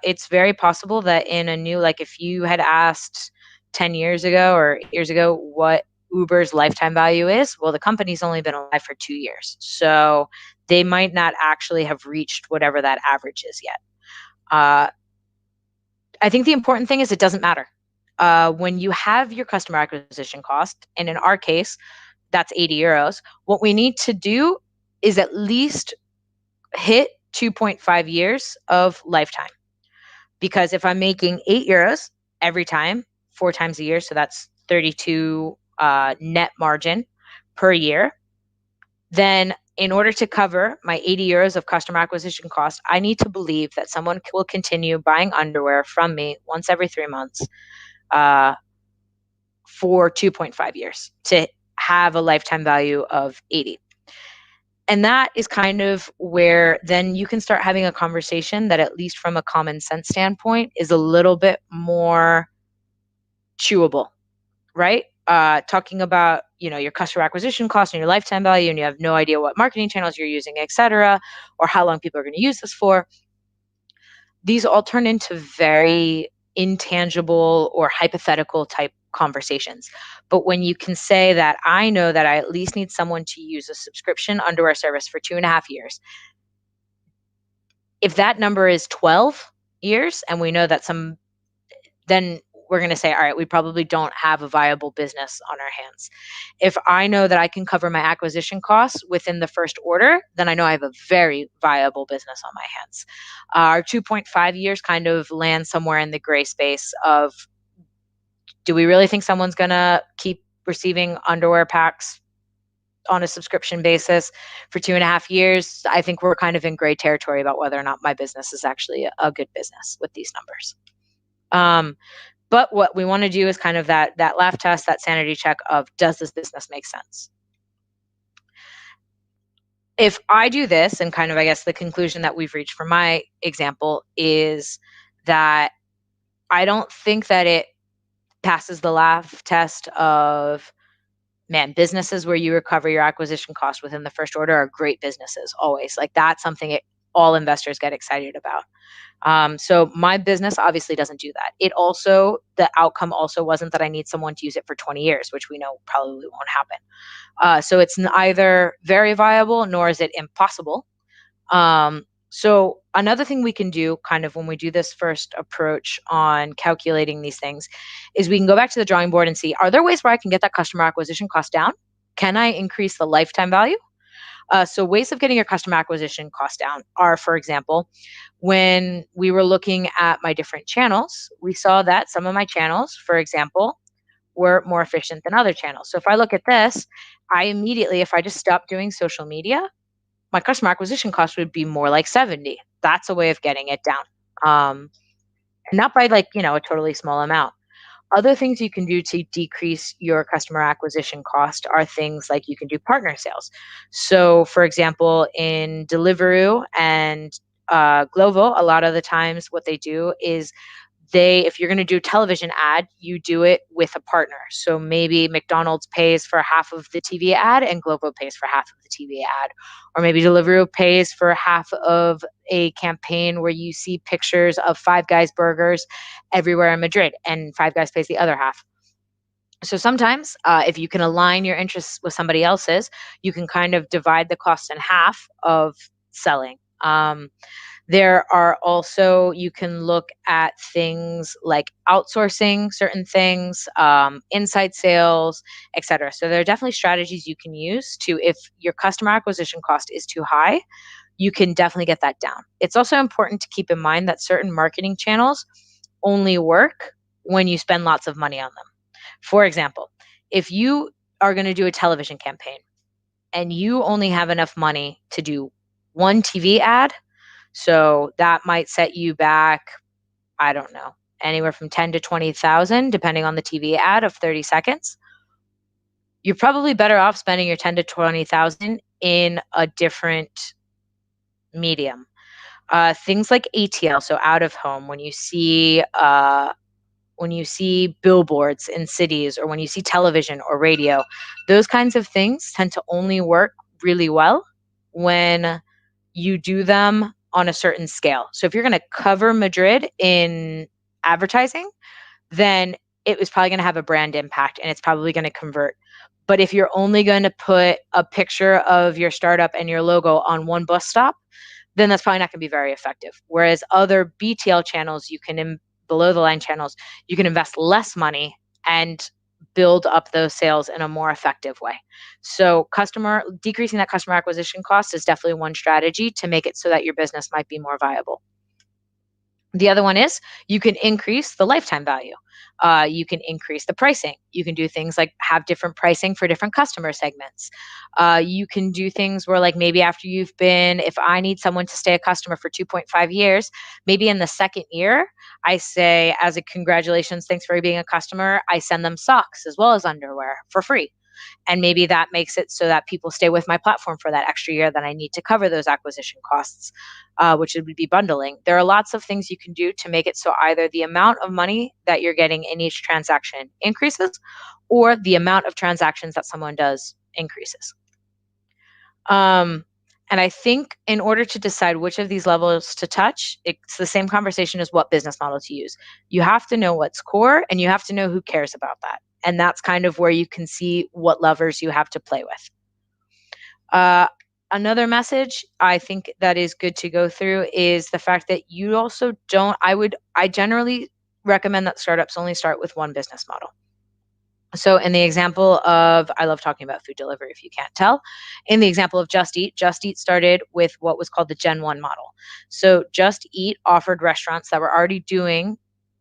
It's very possible that in a new, like if you had asked 10 years ago or 8 years ago what Uber's lifetime value is, well, the company's only been alive for 2 years. So they might not actually have reached whatever that average is yet. I think the important thing is it doesn't matter. When you have your customer acquisition cost, and in our case, that's 80 euros, what we need to do is at least hit 2.5 years of lifetime. Because if I'm making 8 euros every time, 4 times a year, so that's 32 net margin per year, then in order to cover my 80 euros of customer acquisition cost, I need to believe that someone will continue buying underwear from me once every 3 months uh, for 2.5 years to have a lifetime value of 80. And that is kind of where then you can start having a conversation that, at least from a common sense standpoint, is a little bit more chewable, right? Talking about, your customer acquisition cost and your lifetime value, and you have no idea what marketing channels you're using, et cetera, or how long people are going to use this for. These all turn into very intangible or hypothetical type conversations. But when you can say that I know that I at least need someone to use a subscription underwear service for 2.5 years, if that number is 12 years and we know that then we're going to say, all right, we probably don't have a viable business on our hands. If I know that I can cover my acquisition costs within the first order, then I know I have a very viable business on my hands. Our 2.5 years kind of lands somewhere in the gray space of, do we really think someone's going to keep receiving underwear packs on a subscription basis for 2.5 years? I think we're kind of in gray territory about whether or not my business is actually a good business with these numbers. But what we want to do is kind of that laugh test, that sanity check of, does this business make sense? If I do this, and kind of, I guess, the conclusion that we've reached from my example is that I don't think that it passes the laugh test of, man, businesses where you recover your acquisition cost within the first order are great businesses always. Like, that's something all investors get excited about. So my business obviously doesn't do that. The outcome also wasn't that I need someone to use it for 20 years, which we know probably won't happen. So it's neither very viable nor is it impossible. So another thing we can do kind of when we do this first approach on calculating these things is we can go back to the drawing board and see, are there ways where I can get that customer acquisition cost down? Can I increase the lifetime value? So ways of getting your customer acquisition cost down are, for example, when we were looking at my different channels, we saw that some of my channels, for example, were more efficient than other channels. So if I look at this, if I just stopped doing social media, my customer acquisition cost would be more like 70. That's a way of getting it down. Not by a totally small amount. Other things you can do to decrease your customer acquisition cost are things like you can do partner sales. So, for example, in Deliveroo and Glovo, a lot of the times what they do is if you're going to do a television ad, you do it with a partner. So maybe McDonald's pays for half of the TV ad and Glovo pays for half of the TV ad. Or maybe Deliveroo pays for half of a campaign where you see pictures of Five Guys burgers everywhere in Madrid and Five Guys pays the other half. So sometimes, if you can align your interests with somebody else's, you can kind of divide the cost in half of selling. There are also, you can look at things like outsourcing certain things, inside sales, etc. So there are definitely strategies you can use to, if your customer acquisition cost is too high, you can definitely get that down. It's also important to keep in mind that certain marketing channels only work when you spend lots of money on them. For example, if you are going to do a television campaign and you only have enough money to do one TV ad, so that might set you back, I don't know, anywhere from 10 to 20,000 depending on the TV ad of 30 seconds. You're probably better off spending your 10 to 20,000 in a different medium. Things like ATL, so out of home, when you see billboards in cities, or when you see television or radio, those kinds of things tend to only work really well when you do them on a certain scale. So if you're going to cover Madrid in advertising, then it was probably going to have a brand impact and it's probably going to convert. But if you're only going to put a picture of your startup and your logo on one bus stop, then that's probably not going to be very effective. Whereas other BTL channels, below the line channels, you can invest less money and build up those sales in a more effective way. So decreasing that customer acquisition cost is definitely one strategy to make it so that your business might be more viable. The other one is you can increase the lifetime value. You can increase the pricing. You can do things like have different pricing for different customer segments. You can do things where, like, maybe after if I need someone to stay a customer for 2.5 years, maybe in the second year, I say, as a congratulations, thanks for being a customer, I send them socks as well as underwear for free. And maybe that makes it so that people stay with my platform for that extra year that I need to cover those acquisition costs, which would be bundling. There are lots of things you can do to make it so either the amount of money that you're getting in each transaction increases, or the amount of transactions that someone does increases. Um, and I think in order to decide which of these levels to touch, it's the same conversation as what business model to use. You have to know what's core and you have to know who cares about that. And that's kind of where you can see what levers you have to play with. Another message I think that is good to go through is the fact that you also I generally recommend that startups only start with one business model. So in the example of, I love talking about food delivery if you can't tell. In the example of Just Eat started with what was called the Gen 1 model. So Just Eat offered restaurants that were already doing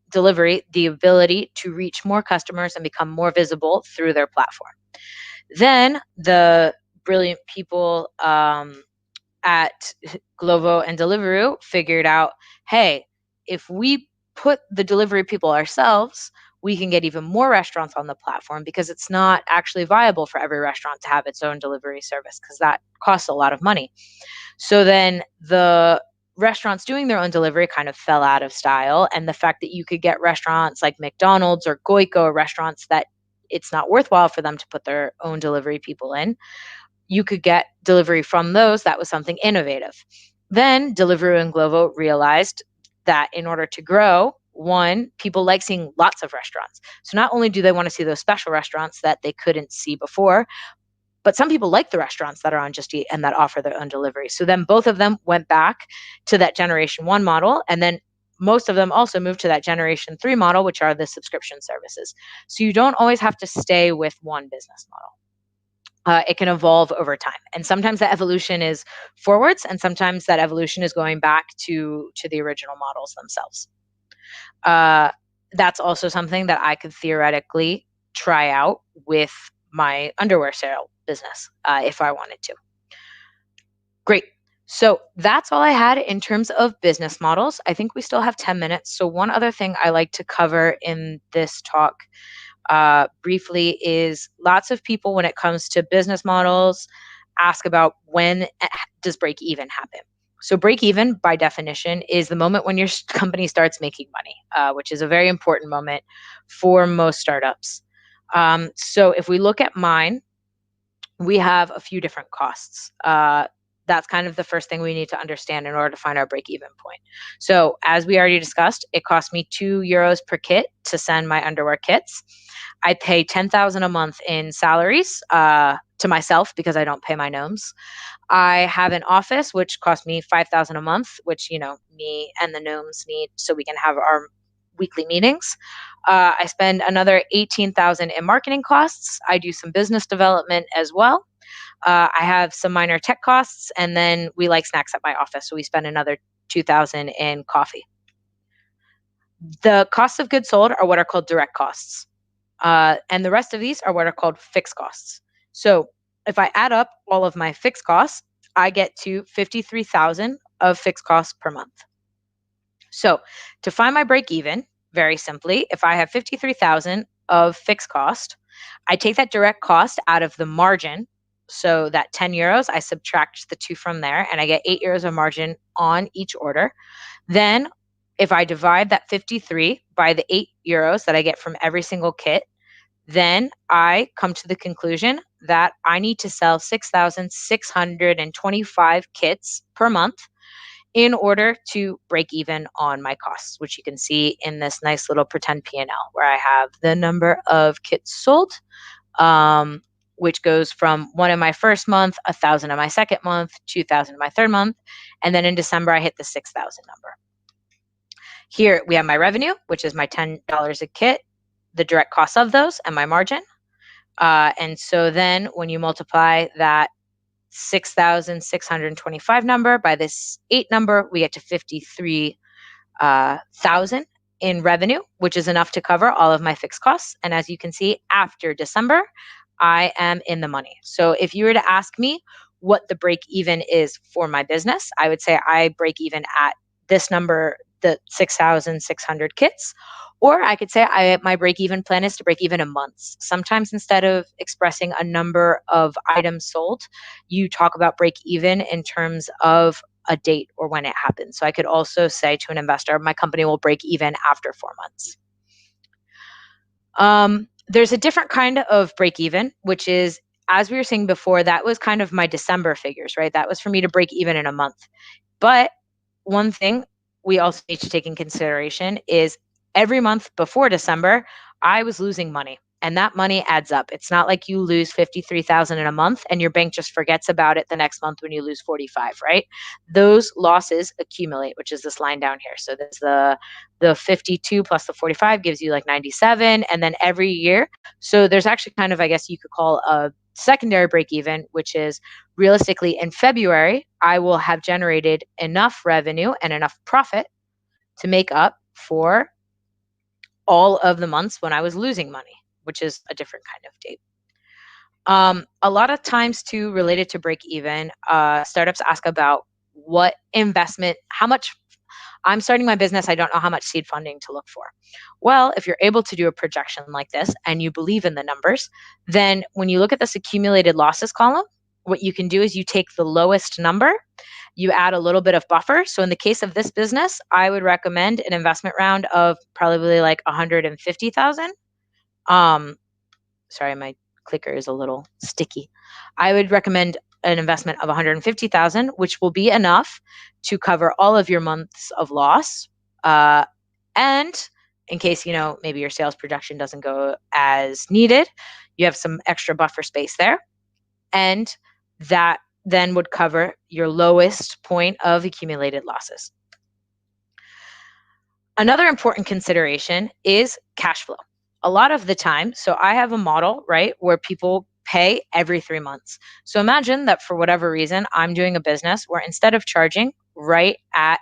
delivery the ability to reach more customers and become more visible through their platform. Then the brilliant people at Glovo and Deliveroo figured out, hey, if we put the delivery people ourselves, we can get even more restaurants on the platform, because it's not actually viable for every restaurant to have its own delivery service, because that costs a lot of money. So then the restaurants doing their own delivery kind of fell out of style. And the fact that you could get restaurants like McDonald's or Goico, restaurants that it's not worthwhile for them to put their own delivery people in, you could get delivery from those. That was something innovative. Then Deliveroo and Glovo realized that in order to grow, one, people like seeing lots of restaurants. So not only do they want to see those special restaurants that they couldn't see before, but some people like the restaurants that are on Just Eat and that offer their own delivery. So then both of them went back to that generation 1 model, and then most of them also moved to that generation 3 model, which are the subscription services. So you don't always have to stay with one business model. It can evolve over time, and sometimes that evolution is forwards, and sometimes that evolution is going back to the original models themselves. That's also something that I could theoretically try out with my underwear sale business if I wanted to. Great. So that's all I had in terms of business models. I think we still have 10 minutes. So one other thing I like to cover in this talk briefly is, lots of people, when it comes to business models, ask about when does break even happen. So break even, by definition, is the moment when your company starts making money, which is a very important moment for most startups. So if we look at mine, we have a few different costs. That's kind of the first thing we need to understand in order to find our break even point. So, as we already discussed, it cost me €2 per kit to send my underwear kits. I pay 10,000 a month in salaries to myself because I don't pay my gnomes. I have an office which costs me 5,000 a month, which me and the gnomes need so we can have our weekly meetings. I spend another 18,000 in marketing costs. I do some business development as well. I have some minor tech costs, and then we like snacks at my office, so we spend another 2,000 in coffee. The costs of goods sold are what are called direct costs, and the rest of these are what are called fixed costs. So if I add up all of my fixed costs, I get to 53,000 of fixed costs per month. So to find my break even, very simply, if I have 53,000 of fixed cost, I take that direct cost out of the margin. So that €10, I subtract the 2 from there and I get €8 of margin on each order. Then if I divide that 53 by the €8 that I get from every single kit, then I come to the conclusion that I need to sell 6,625 kits per month in order to break even on my costs, which you can see in this nice little pretend P&L where I have the number of kits sold, um, which goes from 1 in my first month, 1,000 in my second month, 2,000 in my third month, and then in December I hit the 6,000 number. Here we have my revenue, which is my $10 a kit, the direct cost of those, and my margin. And so then when you multiply that 6,625 number by this 8 number, we get to 53,000 in revenue, which is enough to cover all of my fixed costs. And as you can see, after December, I am in the money. So if you were to ask me what the break even is for my business, I would say I break even at this number, the 6,600 kits. Or I could say my break even plan is to break even in months. Sometimes instead of expressing a number of items sold, you talk about break even in terms of a date or when it happens. So I could also say to an investor, my company will break even after 4 months. There's a different kind of break even, which is, as we were saying before, that was kind of my December figures, right? That was for me to break even in a month. But one thing we also need to take in consideration is every month before December, I was losing money. And that money adds up. It's not like you lose 53,000 in a month and your bank just forgets about it the next month when you lose 45, right? Those losses accumulate, which is this line down here. So this the 52 plus the 45 gives you like 97, and then every year. So there's actually kind of, I guess you could call a secondary break even, which is realistically in February, I will have generated enough revenue and enough profit to make up for all of the months when I was losing money, which is a different kind of date. A lot of times too, related to break even, startups ask about what investment, how much. I'm starting my business. I don't know how much seed funding to look for. Well, if you're able to do a projection like this and you believe in the numbers, then when you look at this accumulated losses column, what you can do is you take the lowest number, you add a little bit of buffer. So in the case of this business, I would recommend an investment round of probably like 150,000. Sorry, my clicker is a little sticky. I would recommend an investment of 150,000, which will be enough to cover all of your months of loss. And in case, maybe your sales projection doesn't go as needed, you have some extra buffer space there. And that then would cover your lowest point of accumulated losses. Another important consideration is cash flow. A lot of the time, so I have a model, right, where people pay every 3 months. So imagine that for whatever reason, I'm doing a business where instead of charging right at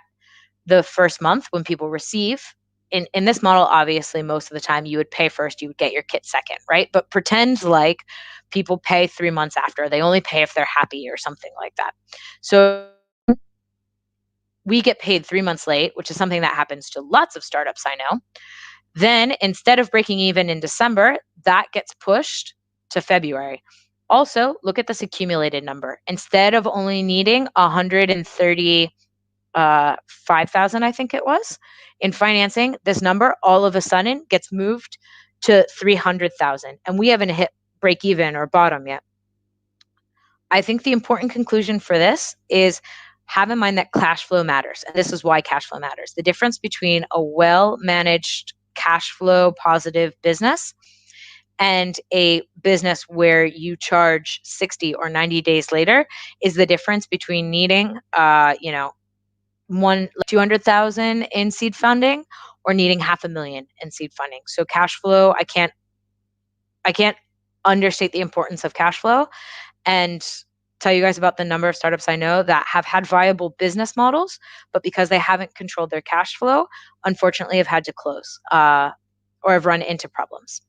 the first month when people receive, in this model, obviously, most of the time you would pay first, you would get your kit second, right? But pretend like people pay 3 months after. They only pay if they're happy or something like that. So we get paid 3 months late, which is something that happens to lots of startups I know. Then instead of breaking even in December, that gets pushed to February. Also, look at this accumulated number. Instead of only needing 135,000, I think it was, in financing, this number all of a sudden gets moved to 300,000, and we haven't hit break even or bottom yet. I think the important conclusion for this is have in mind that cash flow matters. And this is why cash flow matters. The difference between a well-managed cash flow positive business and a business where you charge 60 or 90 days later is the difference between needing, one 200,000 in seed funding or needing 500,000 in seed funding. So cash flow, I can't understate the importance of cash flow and tell you guys about the number of startups I know that have had viable business models, but because they haven't controlled their cash flow, unfortunately have had to close or have run into problems.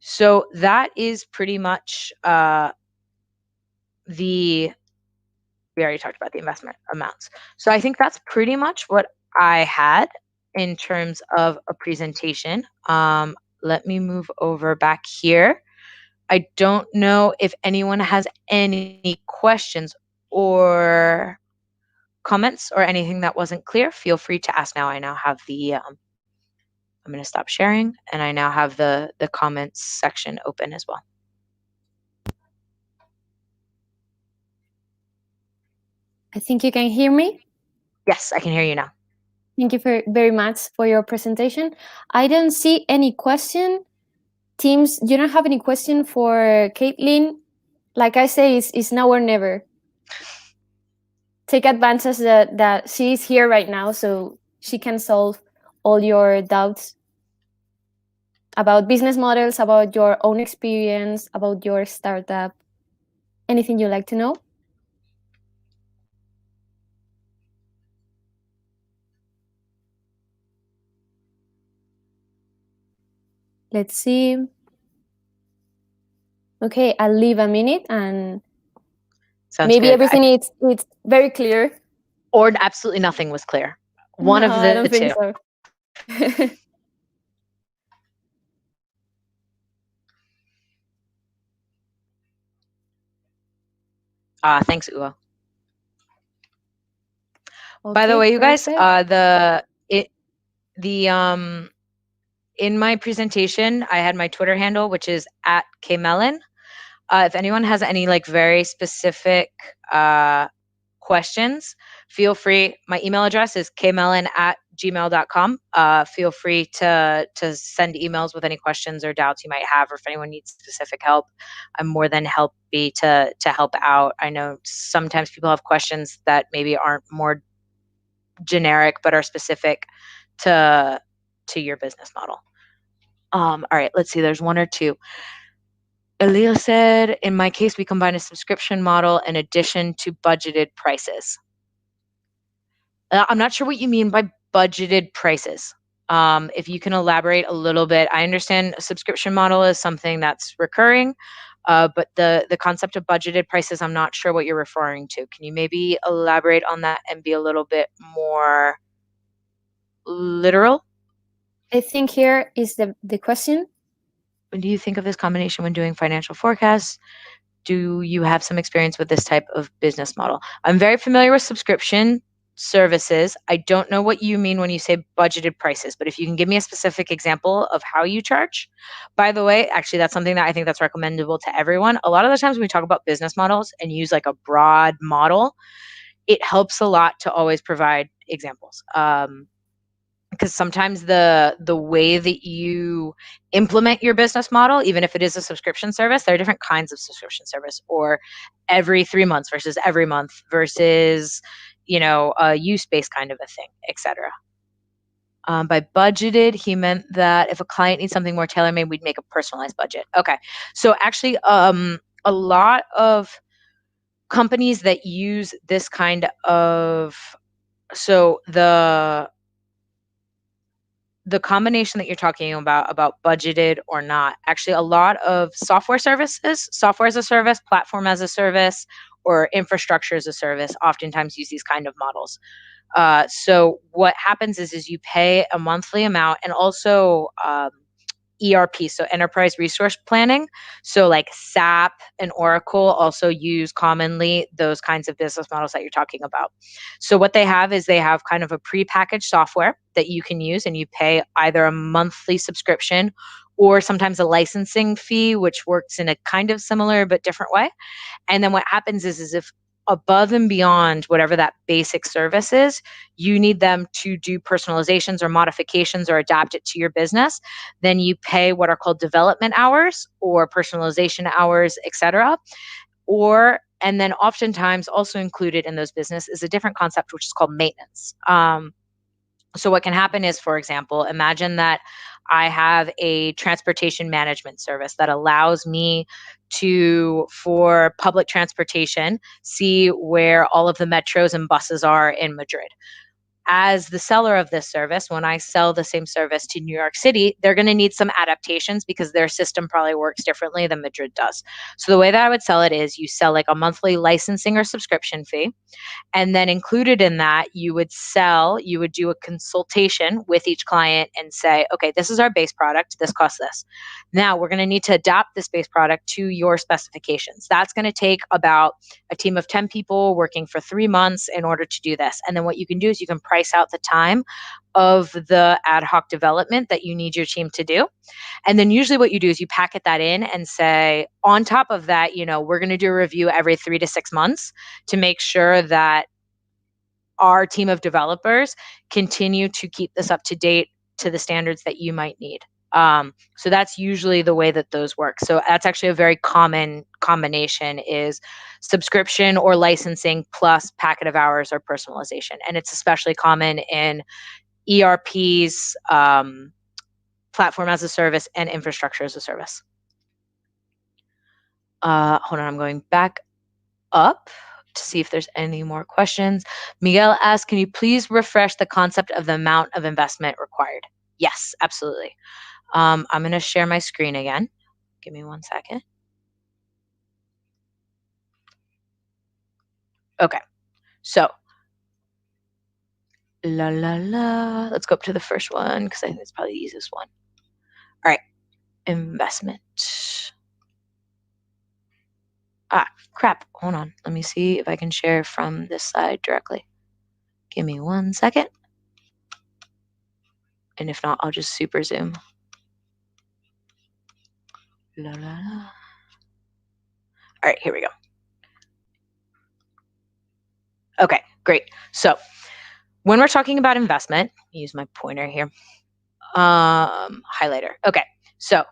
So that is pretty much we already talked about the investment amounts. So I think that's pretty much what I had in terms of a presentation. Let me move over back here. I don't know if anyone has any questions or comments or anything that wasn't clear. Feel free to ask now. I now have I'm going to stop sharing, and I now have the comments section open as well. I think you can hear me. Yes, I can hear you now. Thank you very much for your presentation. I don't see any question. Teams, you don't have any question for Caitlin? Like I say, it's now or never. Take advantage that she is here right now, so she can solve all your doubts about business models, about your own experience, about your startup. Anything you'd like to know? Let's see. Okay, I'll leave a minute and Sounds maybe good. everything is it's very clear. Or absolutely nothing was clear. One No, of I the don't two. think so. Thanks, Uwa. By the Okay, way, you guys, perfect. in my presentation, I had my Twitter handle, which is at kmelon. If anyone has any like very specific questions, feel free. My email address is kmelon@gmail.com. Feel free to send emails with any questions or doubts you might have, or if anyone needs specific help, I'm more than happy to help out. I know sometimes people have questions that maybe aren't more generic but are specific to your business model. All right, let's see. There's one or two. Elia said, in my case, we combine a subscription model in addition to budgeted prices. I'm not sure what you mean by budgeted prices. If you can elaborate a little bit, I understand a subscription model is something that's recurring, but the concept of budgeted prices, I'm not sure what you're referring to. Can you maybe elaborate on that and be a little bit more literal? I think here is the question. When do you think of this combination when doing financial forecasts? Do you have some experience with this type of business model? I'm very familiar with subscription services. I don't know what you mean when you say budgeted prices, but if you can give me a specific example of how you charge. By the way, actually, that's something that I think that's recommendable to everyone. A lot of the times when we talk about business models and use like a broad model, it helps a lot to always provide examples. Because sometimes the way that you implement your business model, even if it is a subscription service, there are different kinds of subscription service, or every 3 months versus every month versus a use-based kind of a thing, etc. By budgeted, he meant that if a client needs something more tailor-made, we'd make a personalized budget. Okay, so actually a lot of companies that use this kind of, so the combination that you're talking about budgeted or not, actually a lot of software services, software as a service, platform as a service, or infrastructure as a service oftentimes use these kind of models. So what happens is you pay a monthly amount, and also ERP, so enterprise resource planning. So like SAP and Oracle also use commonly those kinds of business models that you're talking about. So what they have is they have kind of a prepackaged software that you can use, and you pay either a monthly subscription or sometimes a licensing fee, which works in a kind of similar but different way. And then what happens is if above and beyond whatever that basic service is, you need them to do personalizations or modifications or adapt it to your business, then you pay what are called development hours or personalization hours, etc. Or and then oftentimes also included in those business is a different concept which is called maintenance. So what can happen is, for example, imagine that I have a transportation management service that allows me to, for public transportation, see where all of the metros and buses are in Madrid. As the seller of this service, when I sell the same service to New York City, they're going to need some adaptations because their system probably works differently than Madrid does. So the way that I would sell it is you sell like a monthly licensing or subscription fee. And then included in that, you would do a consultation with each client and say, okay, this is our base product. This costs this. Now we're going to need to adapt this base product to your specifications. That's going to take about a team of 10 people working for 3 months in order to do this. And then what you can do is you can price out the time of the ad hoc development that you need your team to do. And then usually what you do is you packet that in and say, on top of that, we're going to do a review every 3 to 6 months to make sure that our team of developers continue to keep this up to date to the standards that you might need. So that's usually the way that those work. So that's actually a very common combination is subscription or licensing plus packet of hours or personalization. And it's especially common in ERPs, platform as a service, and infrastructure as a service. Hold on, I'm going back up to see if there's any more questions. Miguel asks, can you please refresh the concept of the amount of investment required? Yes, absolutely. I'm going to share my screen again. Give me 1 second. Okay, so let's go up to the first one because I think it's probably the easiest one. All right, investment. Crap, hold on. Let me see if I can share from this side directly. Give me 1 second. And if not, I'll just super zoom. All right, here we go. Okay, great. So when we're talking about investment, use my pointer here, highlighter. Okay, so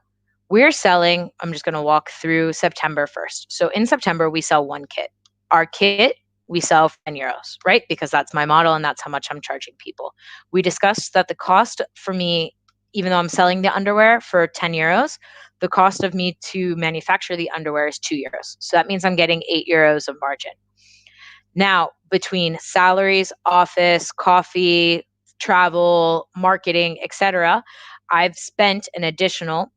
we're selling, I'm just going to walk through September first. So in September, we sell one kit. Our kit, we sell for 10 euros, right? Because that's my model and that's how much I'm charging people. We discussed that the cost for me, even though I'm selling the underwear for 10 euros, the cost of me to manufacture the underwear is 2 euros. So that means I'm getting 8 euros of margin. Now, between salaries, office, coffee, travel, marketing, etc., I've spent an additional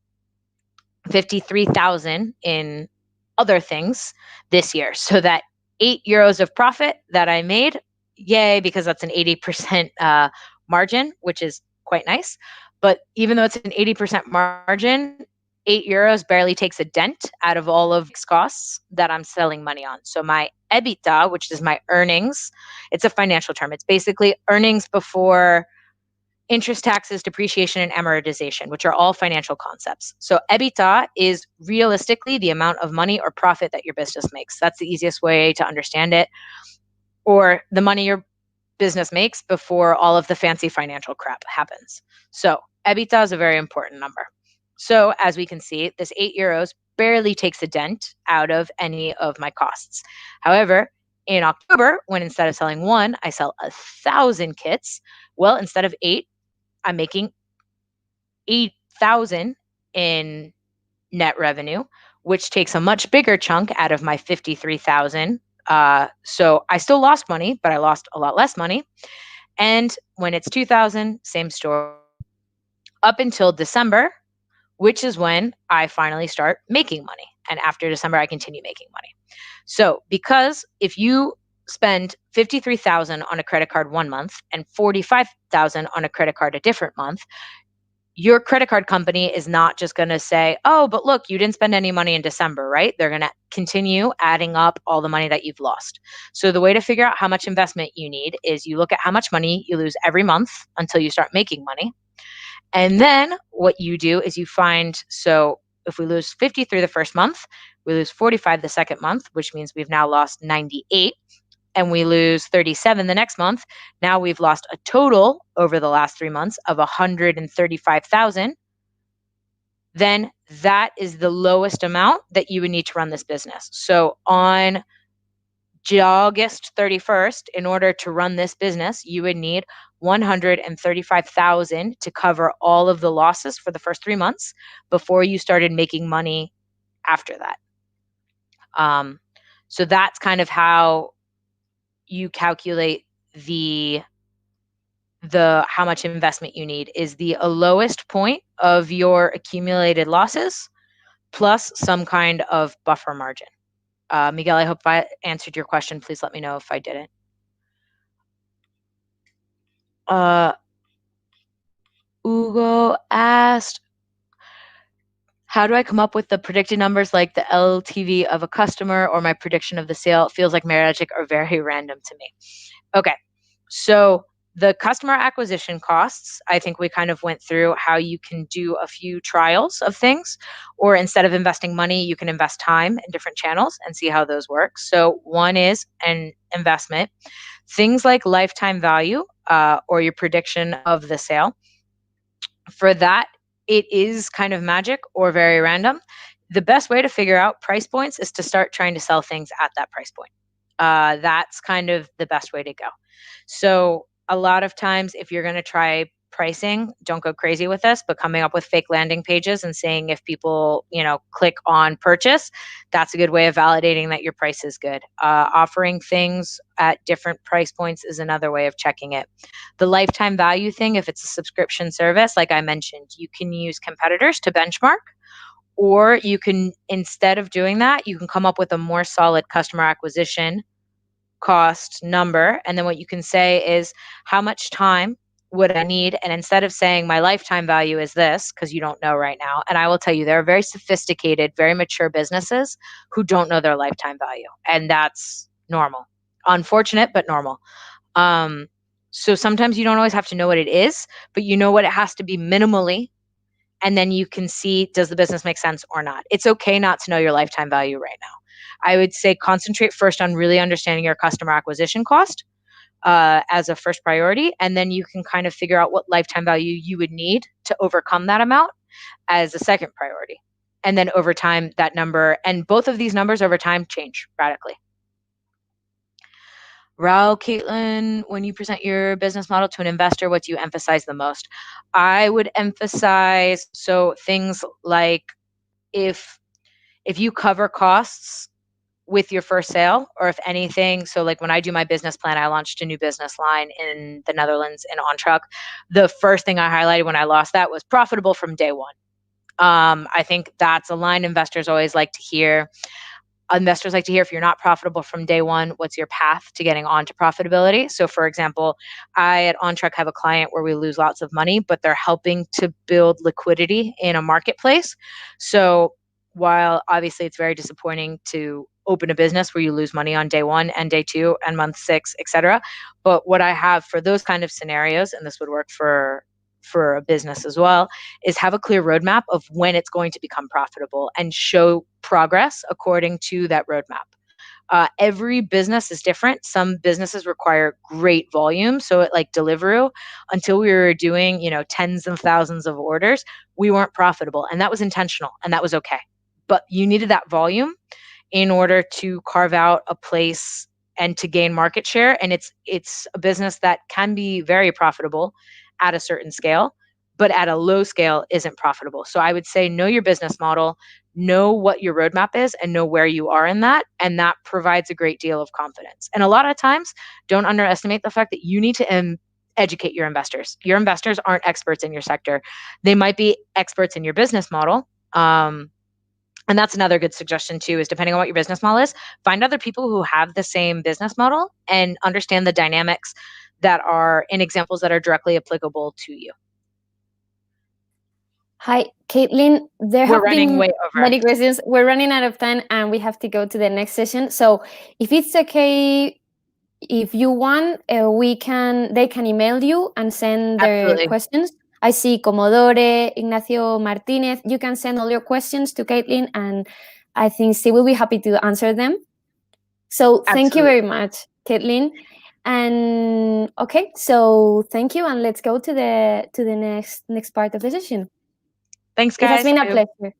53,000 in other things this year. So that 8 euros of profit that I made, yay, because that's an 80% margin, which is quite nice. But even though it's an 80% margin, 8 euros barely takes a dent out of all of its costs that I'm selling money on. So my EBITDA, which is my earnings, it's a financial term. It's basically earnings before interest, taxes, depreciation, and amortization, which are all financial concepts. So EBITDA is realistically the amount of money or profit that your business makes. That's the easiest way to understand it. Or the money your business makes before all of the fancy financial crap happens. So EBITDA is a very important number. So as we can see, this 8 euros barely takes a dent out of any of my costs. However, in October, when instead of selling one, I sell 1,000 kits, well, instead of 8, I'm making 8,000 in net revenue, which takes a much bigger chunk out of my 53,000. So I still lost money, but I lost a lot less money. And when it's 2,000, same story. Up until December, which is when I finally start making money. And after December, I continue making money. So because if you spend 53,000 on a credit card 1 month and 45,000 on a credit card a different month, your credit card company is not just going to say, oh, but look, you didn't spend any money in December, right? They're going to continue adding up all the money that you've lost. So the way to figure out how much investment you need is you look at how much money you lose every month until you start making money. And then what you do is you find, so if we lose 53 the first month, we lose 45 the second month, which means we've now lost 98, and we lose 37 the next month. Now we've lost a total over the last 3 months of 135,000. Then that is the lowest amount that you would need to run this business. So on August 31st, in order to run this business, you would need 135,000 to cover all of the losses for the first 3 months before you started making money after that. So that's kind of how you calculate the how much investment you need, is the lowest point of your accumulated losses plus some kind of buffer margin. Miguel, I hope I answered your question. Please let me know if I didn't. Ugo asked, how do I come up with the predicted numbers like the LTV of a customer or my prediction of the sale? It feels like magic or very random to me. Okay, so the customer acquisition costs, I think we kind of went through how you can do a few trials of things, or instead of investing money, you can invest time in different channels and see how those work. So one is an investment. Things like lifetime value or your prediction of the sale. For that, it is kind of magic or very random. The best way to figure out price points is to start trying to sell things at that price point. That's kind of the best way to go. So a lot of times, if you're going to try pricing, don't go crazy with this, but coming up with fake landing pages and saying if people, click on purchase, that's a good way of validating that your price is good. Offering things at different price points is another way of checking it. The lifetime value thing, if it's a subscription service, like I mentioned, you can use competitors to benchmark, or you can, instead of doing that, you can come up with a more solid customer acquisition cost number. And then what you can say is, how much time would I need? And instead of saying my lifetime value is this, because you don't know right now, and I will tell you, there are very sophisticated, very mature businesses who don't know their lifetime value. And that's normal. Unfortunate, but normal. So sometimes you don't always have to know what it is, but you know what it has to be minimally. And then you can see, does the business make sense or not? It's okay not to know your lifetime value right now. I would say concentrate first on really understanding your customer acquisition cost as a first priority. And then you can kind of figure out what lifetime value you would need to overcome that amount as a second priority. And then over time, that number, and both of these numbers over time change radically. Raul, Caitlin, when you present your business model to an investor, what do you emphasize the most? I would emphasize, so things like if you cover costs with your first sale, or if anything, so like when I do my business plan, I launched a new business line in the Netherlands in On Truck. The first thing I highlighted when I lost that was profitable from day one. I think that's a line investors always like to hear. Investors like to hear, if you're not profitable from day one, what's your path to getting on to profitability? So for example, I at OnTruck have a client where we lose lots of money, but they're helping to build liquidity in a marketplace. So while obviously it's very disappointing to open a business where you lose money on day one and day two and month 6, etc. But what I have for those kind of scenarios, and this would work for a business as well, is have a clear roadmap of when it's going to become profitable and show progress according to that roadmap. Every business is different. Some businesses require great volume. So at like Deliveroo, until we were doing, tens of thousands of orders, we weren't profitable. And that was intentional and that was okay. But you needed that volume in order to carve out a place and to gain market share. And it's a business that can be very profitable at a certain scale, but at a low scale isn't profitable. So I would say know your business model, know what your roadmap is, and know where you are in that. And that provides a great deal of confidence. And a lot of times, don't underestimate the fact that you need to educate your investors. Your investors aren't experts in your sector. They might be experts in your business model. And that's another good suggestion too, is depending on what your business model is, find other people who have the same business model and understand the dynamics that are in examples that are directly applicable to you. Hi, Caitlin. There We're have running been way over. many questions. We're running out of time and we have to go to the next session. So if it's okay, if you want, they can email you and send their Absolutely. questions. I see Comodore, Ignacio Martinez. You can send all your questions to Caitlin, and I think she will be happy to answer them. So thank you very much, Caitlin. And okay, so thank you, and let's go to the next part of the session. Thanks, It has guys. been a pleasure.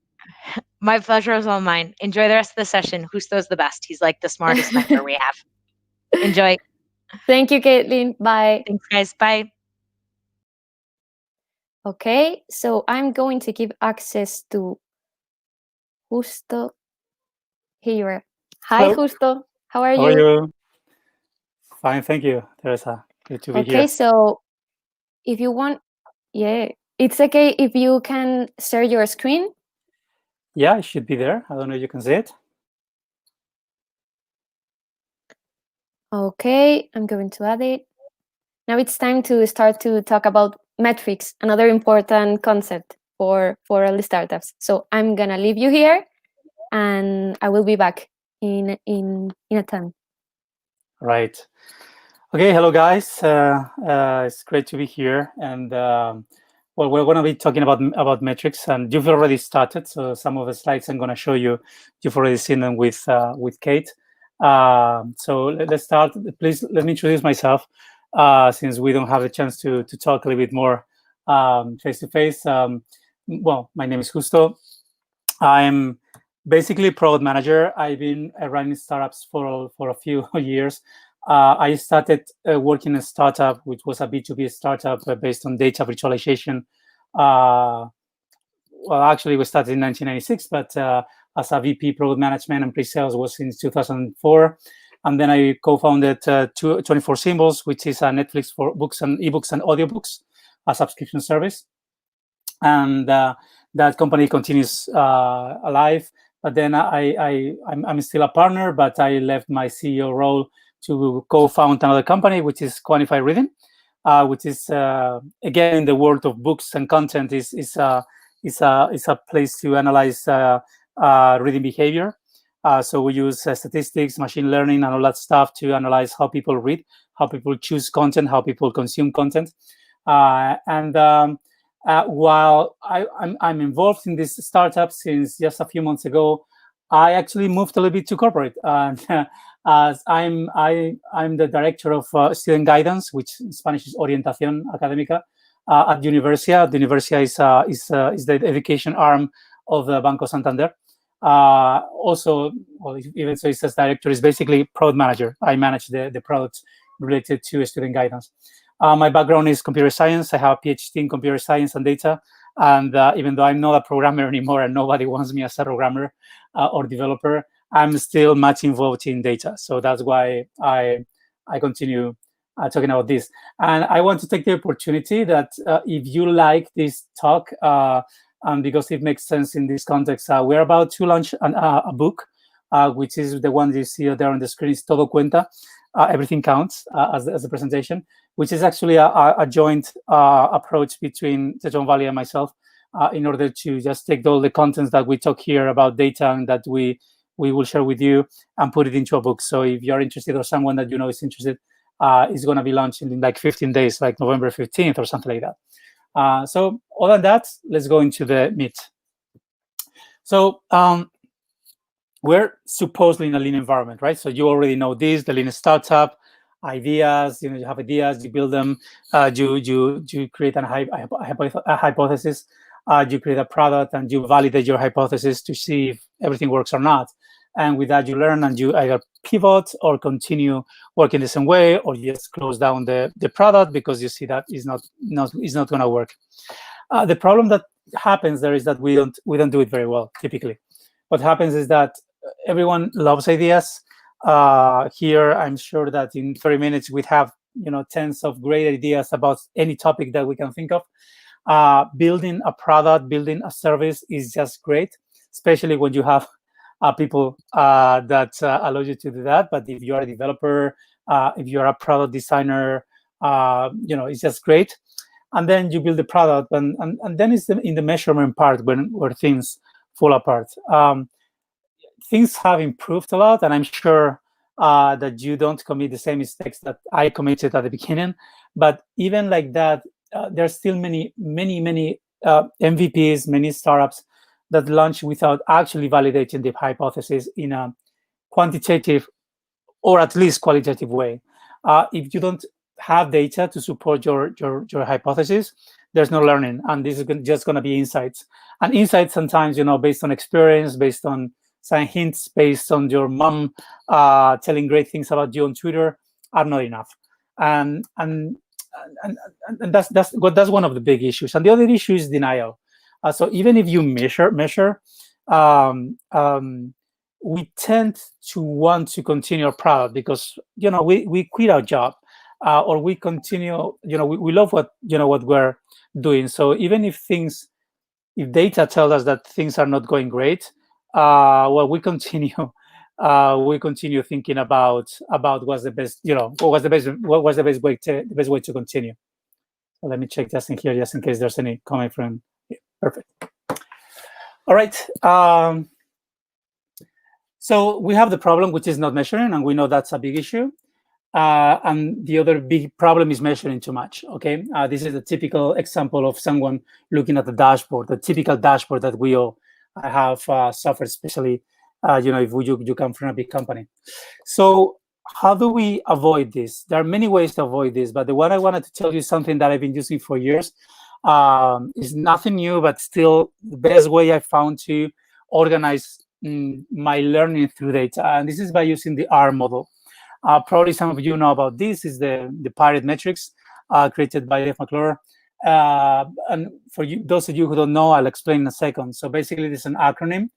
My pleasure is all mine. Enjoy the rest of the session. Justo's the best. He's like the smartest mentor we have. Enjoy. Thank you, Caitlin. Bye. Thanks, guys. Bye. Okay, so I'm going to give access to Justo. Here you are. Hi, Hello. Justo. How are How are you? you? Fine, thank you, Teresa. Good to be Okay, here. so if you want, yeah, it's okay if you can share your screen. Yeah, it should be there. I don't know if you can see it. Okay, I'm going to add it. Now it's time to start to talk about metrics, another important concept for early startups. So I'm gonna leave you here, and I will be back in a time. Right. Okay, hello guys. It's great to be here, and well, we're going to be talking about metrics, and you've already started. So some of the slides I'm going to show you, you've already seen them with Kate. So let's start. Please let me introduce myself, since we don't have a chance to talk a little bit more face to face. Well, my name is Justo. I'm basically product manager. I've been running startups for a few years. I started working in a startup, which was a B2B startup based on data virtualization. Well, actually, we started in 1996, but as a VP product management and pre-sales was since 2004. And then I co-founded 24 Symbols, which is a Netflix for books and ebooks and audiobooks, a subscription service. And that company continues alive. But then I'm still a partner, but I left my CEO role to co-found another company, which is Quantify Reading, which is again in the world of books and content is a place to analyze reading behavior. So we use statistics, machine learning, and all that stuff to analyze how people read, how people choose content, how people consume content, while I'm involved in this startup since just a few months ago, I actually moved a little bit to corporate. As I'm the director of student guidance, which in Spanish is Orientación Académica, at Universia. The Universia is the education arm of the Banco Santander. Also, well, even so, it says director is basically product manager. I manage the products related to student guidance. My background is computer science. I have a PhD in computer science and data. And even though I'm not a programmer anymore and nobody wants me as a programmer or developer, I'm still much involved in data. So that's why I continue talking about this. And I want to take the opportunity that if you like this talk, because it makes sense in this context, we're about to launch a book, which is the one you see there on the screen, is Todo Cuenta. Everything counts as the presentation, which is actually a joint approach between Tetuan Valley and myself in order to just take all the contents that we talk here about data and that we will share with you and put it into a book. So if you're interested or someone that you know is interested, it's going to be launched in like 15 days, like November 15th or something like that. So other than that, let's go into the meat. So we're supposedly in a lean environment, right? So you already know this, the lean startup, ideas, you have ideas, you build them, you create a hypothesis, you create a product, and you validate your hypothesis to see if everything works or not. And with that, you learn and you either pivot or continue working the same way, or you just close down the product because you see that is not going to work. The problem that happens there is that we don't do it very well typically. What happens is that everyone loves ideas. Here, I'm sure that in 30 minutes we'd have tens of great ideas about any topic that we can think of. Building a product, building a service is just great, especially when you have people that allow you to do that. But if you're a developer, if you're a product designer, it's just great. And then you build the product, and then it's in the measurement part where things fall apart. Things have improved a lot, and I'm sure that you don't commit the same mistakes that I committed at the beginning. But even like that, there's still many MVPs, many startups that launch without actually validating the hypothesis in a quantitative or at least qualitative way. If you don't have data to support your hypothesis, there's no learning, and this is just going to be insights. And insights sometimes, based on experience, based on some hints, based on your mom telling great things about you on Twitter, are not enough. And that's one of the big issues. And the other issue is denial. So even if you measure, um, um, we tend to want to continue our product because we quit our job, or we continue. We love what we're doing. So even if data tells us that things are not going great, well, we continue. We continue thinking about what's the best, what was the best way to continue. So let me check just in here, just in case there's any comment from. Yeah, perfect. All right. So we have the problem, which is not measuring, and we know that's a big issue. And the other big problem is measuring too much. Okay, this is a typical example of someone looking at the dashboard, the typical dashboard that we all have suffered, especially if you come from a big company. So how do we avoid this? There are many ways to avoid this, but the one I wanted to tell you is something that I've been using for years. It's nothing new, but still the best way I found to organize my learning through data, and this is by using the R model. Probably some of you know about this. Is the Pirate metrics created by Dave McClure. And for those of you who don't know, I'll explain in a second. So basically, this is an acronym,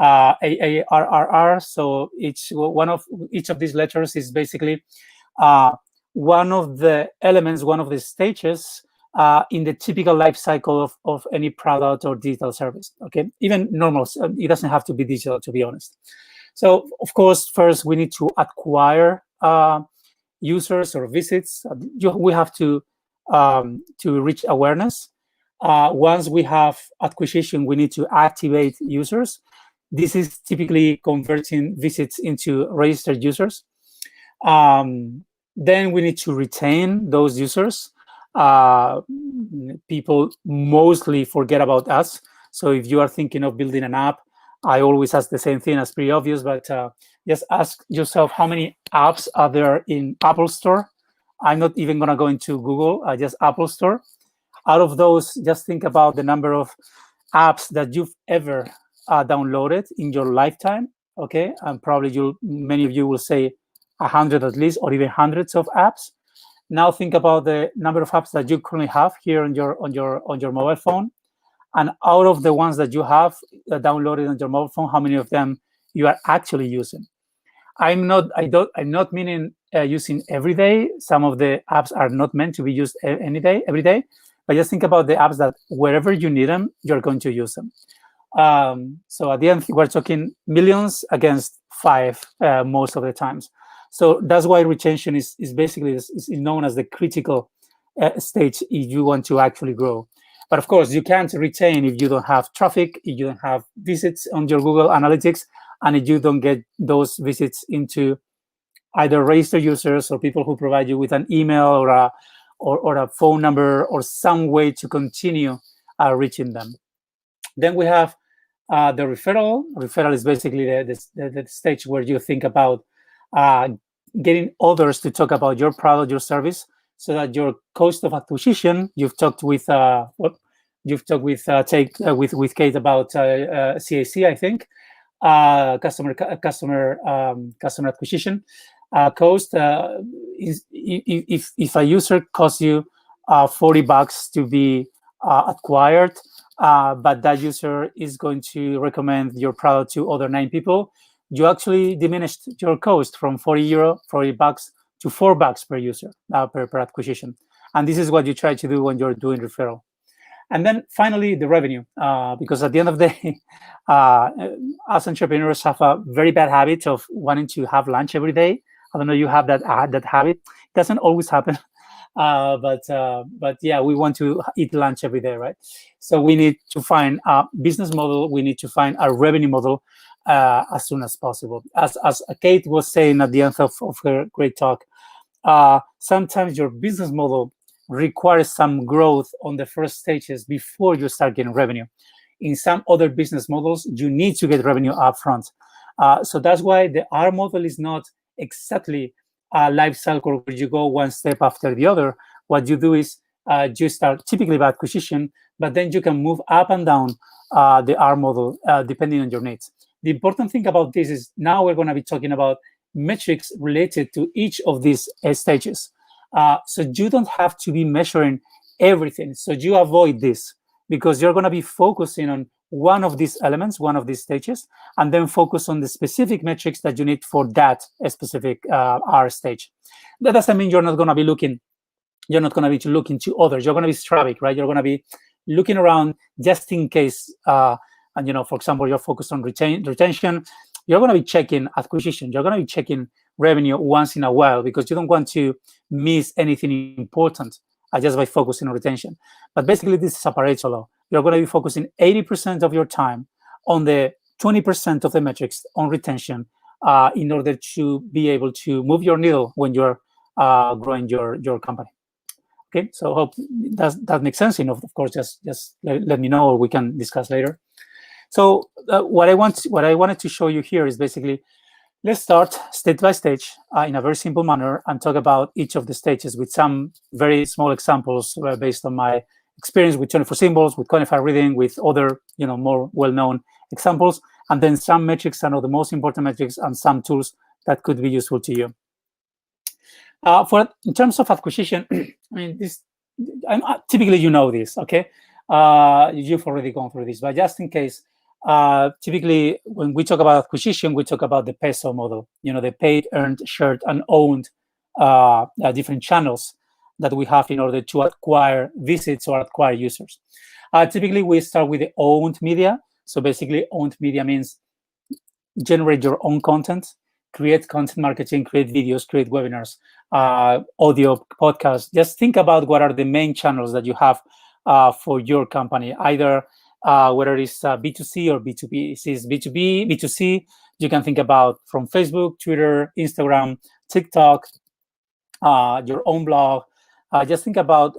AARRR. So each of these letters is basically one of the elements, one of the stages in the typical life cycle of any product or digital service. Okay, even normal. It doesn't have to be digital, to be honest. So of course, first we need to acquire users or visits. We have to reach awareness. Once we have acquisition, we need to activate users. This is typically converting visits into registered users. Then we need to retain those users. People mostly forget about us. So if you are thinking of building an app, I always ask the same thing, that's pretty obvious, but just ask yourself how many apps are there in Apple Store. I'm not even going to go into Google, just Apple Store. Out of those, just think about the number of apps that you've ever downloaded in your lifetime, okay? And probably many of you will say 100 at least, or even hundreds of apps. Now think about the number of apps that you currently have here on your mobile phone. And out of the ones that you have downloaded on your mobile phone, how many of them you are actually using? I'm not meaning using every day. Some of the apps are not meant to be used every day. But just think about the apps that wherever you need them, you're going to use them. So at the end, we're talking millions against 5 most of the times. So that's why retention is basically is known as the critical stage if you want to actually grow. But of course, you can't retain if you don't have traffic, if you don't have visits on your Google Analytics, and if you don't get those visits into either registered users or people who provide you with an email or a phone number or some way to continue reaching them. Then we have the referral. Referral is basically the stage where you think about getting others to talk about your product, your service, so that your cost of acquisition. You've talked with Kate about CAC, I think, customer acquisition cost. If a user costs you $40 to be acquired, but that user is going to recommend your product to other 9 people, you actually diminished your cost from $40 to $4 per user per acquisition. And this is what you try to do when you're doing referral. And then finally, the revenue, because at the end of the day, us entrepreneurs have a very bad habit of wanting to have lunch every day. I don't know, you have that habit. It doesn't always happen, but yeah, we want to eat lunch every day, right? So we need to find a business model. We need to find a revenue model as soon as possible. As Kate was saying at the end of her great talk, sometimes your business model requires some growth on the first stages before you start getting revenue. In some other business models, you need to get revenue upfront. So that's why the R model is not exactly a life cycle where you go one step after the other. What you do is you start typically by acquisition, but then you can move up and down the R model depending on your needs. The important thing about this is now we're going to be talking about metrics related to each of these stages. So you don't have to be measuring everything. So you avoid this because you're going to be focusing on one of these elements, one of these stages, and then focus on the specific metrics that you need for that specific R stage. That doesn't mean you're not going to be looking to others. You're going to be strategic, right? You're going to be looking around just in case, and for example, you're focused on retention. You're going to be checking acquisition. You're going to be checking revenue once in a while because you don't want to miss anything important just by focusing on retention. But basically, this is a Pareto law. You're going to be focusing 80% of your time on the 20% of the metrics on retention in order to be able to move your needle when you're growing your company. Okay, so hope that makes sense. Of course, just let me know, or we can discuss later. So what I wanted to show you here is basically, let's start stage by stage in a very simple manner and talk about each of the stages with some very small examples based on my experience with 24 symbols, with codified reading, with other more well-known examples, and then some metrics and the most important metrics and some tools that could be useful to you. In terms of acquisition, I mean, typically this, okay? You've already gone through this, but just in case, typically when we talk about acquisition, we talk about the peso model, the paid, earned, shared, and owned different channels that we have in order to acquire visits or acquire users. Typically, we start with the owned media. So basically, owned media means generate your own content, create content marketing, create videos, create webinars, audio, podcasts. Just think about what are the main channels that you have for your company, either whether it's B2C or B2B. If it's B2B, B2C, you can think about from Facebook, Twitter, Instagram, TikTok, your own blog. Just think about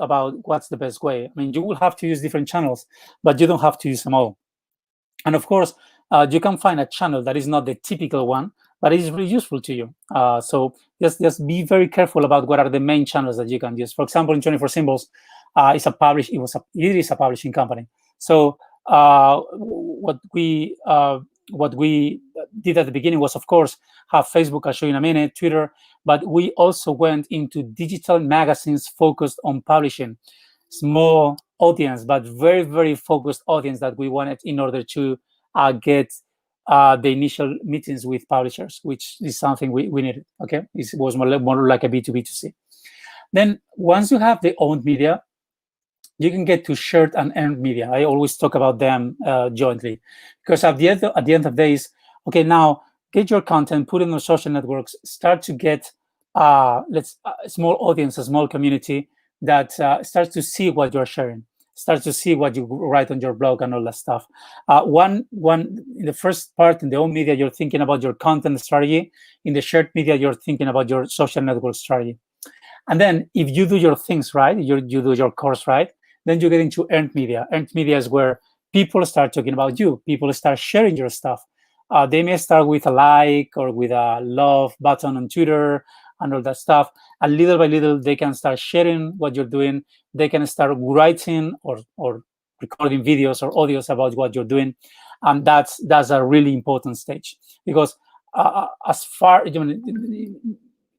what's the best way. I mean, you will have to use different channels, but you don't have to use them all. And of course, you can find a channel that is not the typical one, but it is really useful to you. So just be very careful about what are the main channels that you can use. For example, in 24 Symbols, it is a publishing company. So what we did at the beginning was, of course, have Facebook, I'll show you in a minute, Twitter, but we also went into digital magazines focused on publishing. Small audience, but very, very focused audience that we wanted in order to get the initial meetings with publishers, which is something we needed, okay? It was more like a B2B2C. Then once you have the owned media, you can get to shared and earned media. I always talk about them jointly, because at the end of the day is, okay, now get your content, put it on social networks, start to get a small audience, a small community that starts to see what you're sharing, starts to see what you write on your blog and all that stuff. In the first part, in the own media, you're thinking about your content strategy. In the shared media, you're thinking about your social network strategy. And then if you do your things right, you do your course right, then you get into earned media. Earned media is where people start talking about you. People start sharing your stuff. They may start with a like or with a love button on Twitter and all that stuff. And little by little, they can start sharing what you're doing. They can start writing or recording videos or audios about what you're doing. And that's a really important stage, because as far,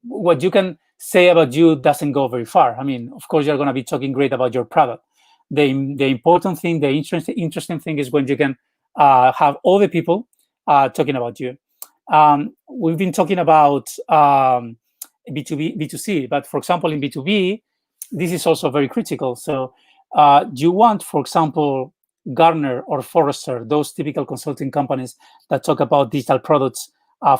what you can say about you doesn't go very far. I mean, of course, you're going to be talking great about your product. The important thing, the interesting thing is when you can have all the people talking about you. We've been talking about B2B, B2C, but for example, in B2B, this is also very critical. So you want, for example, Gartner or Forrester, those typical consulting companies that talk about digital products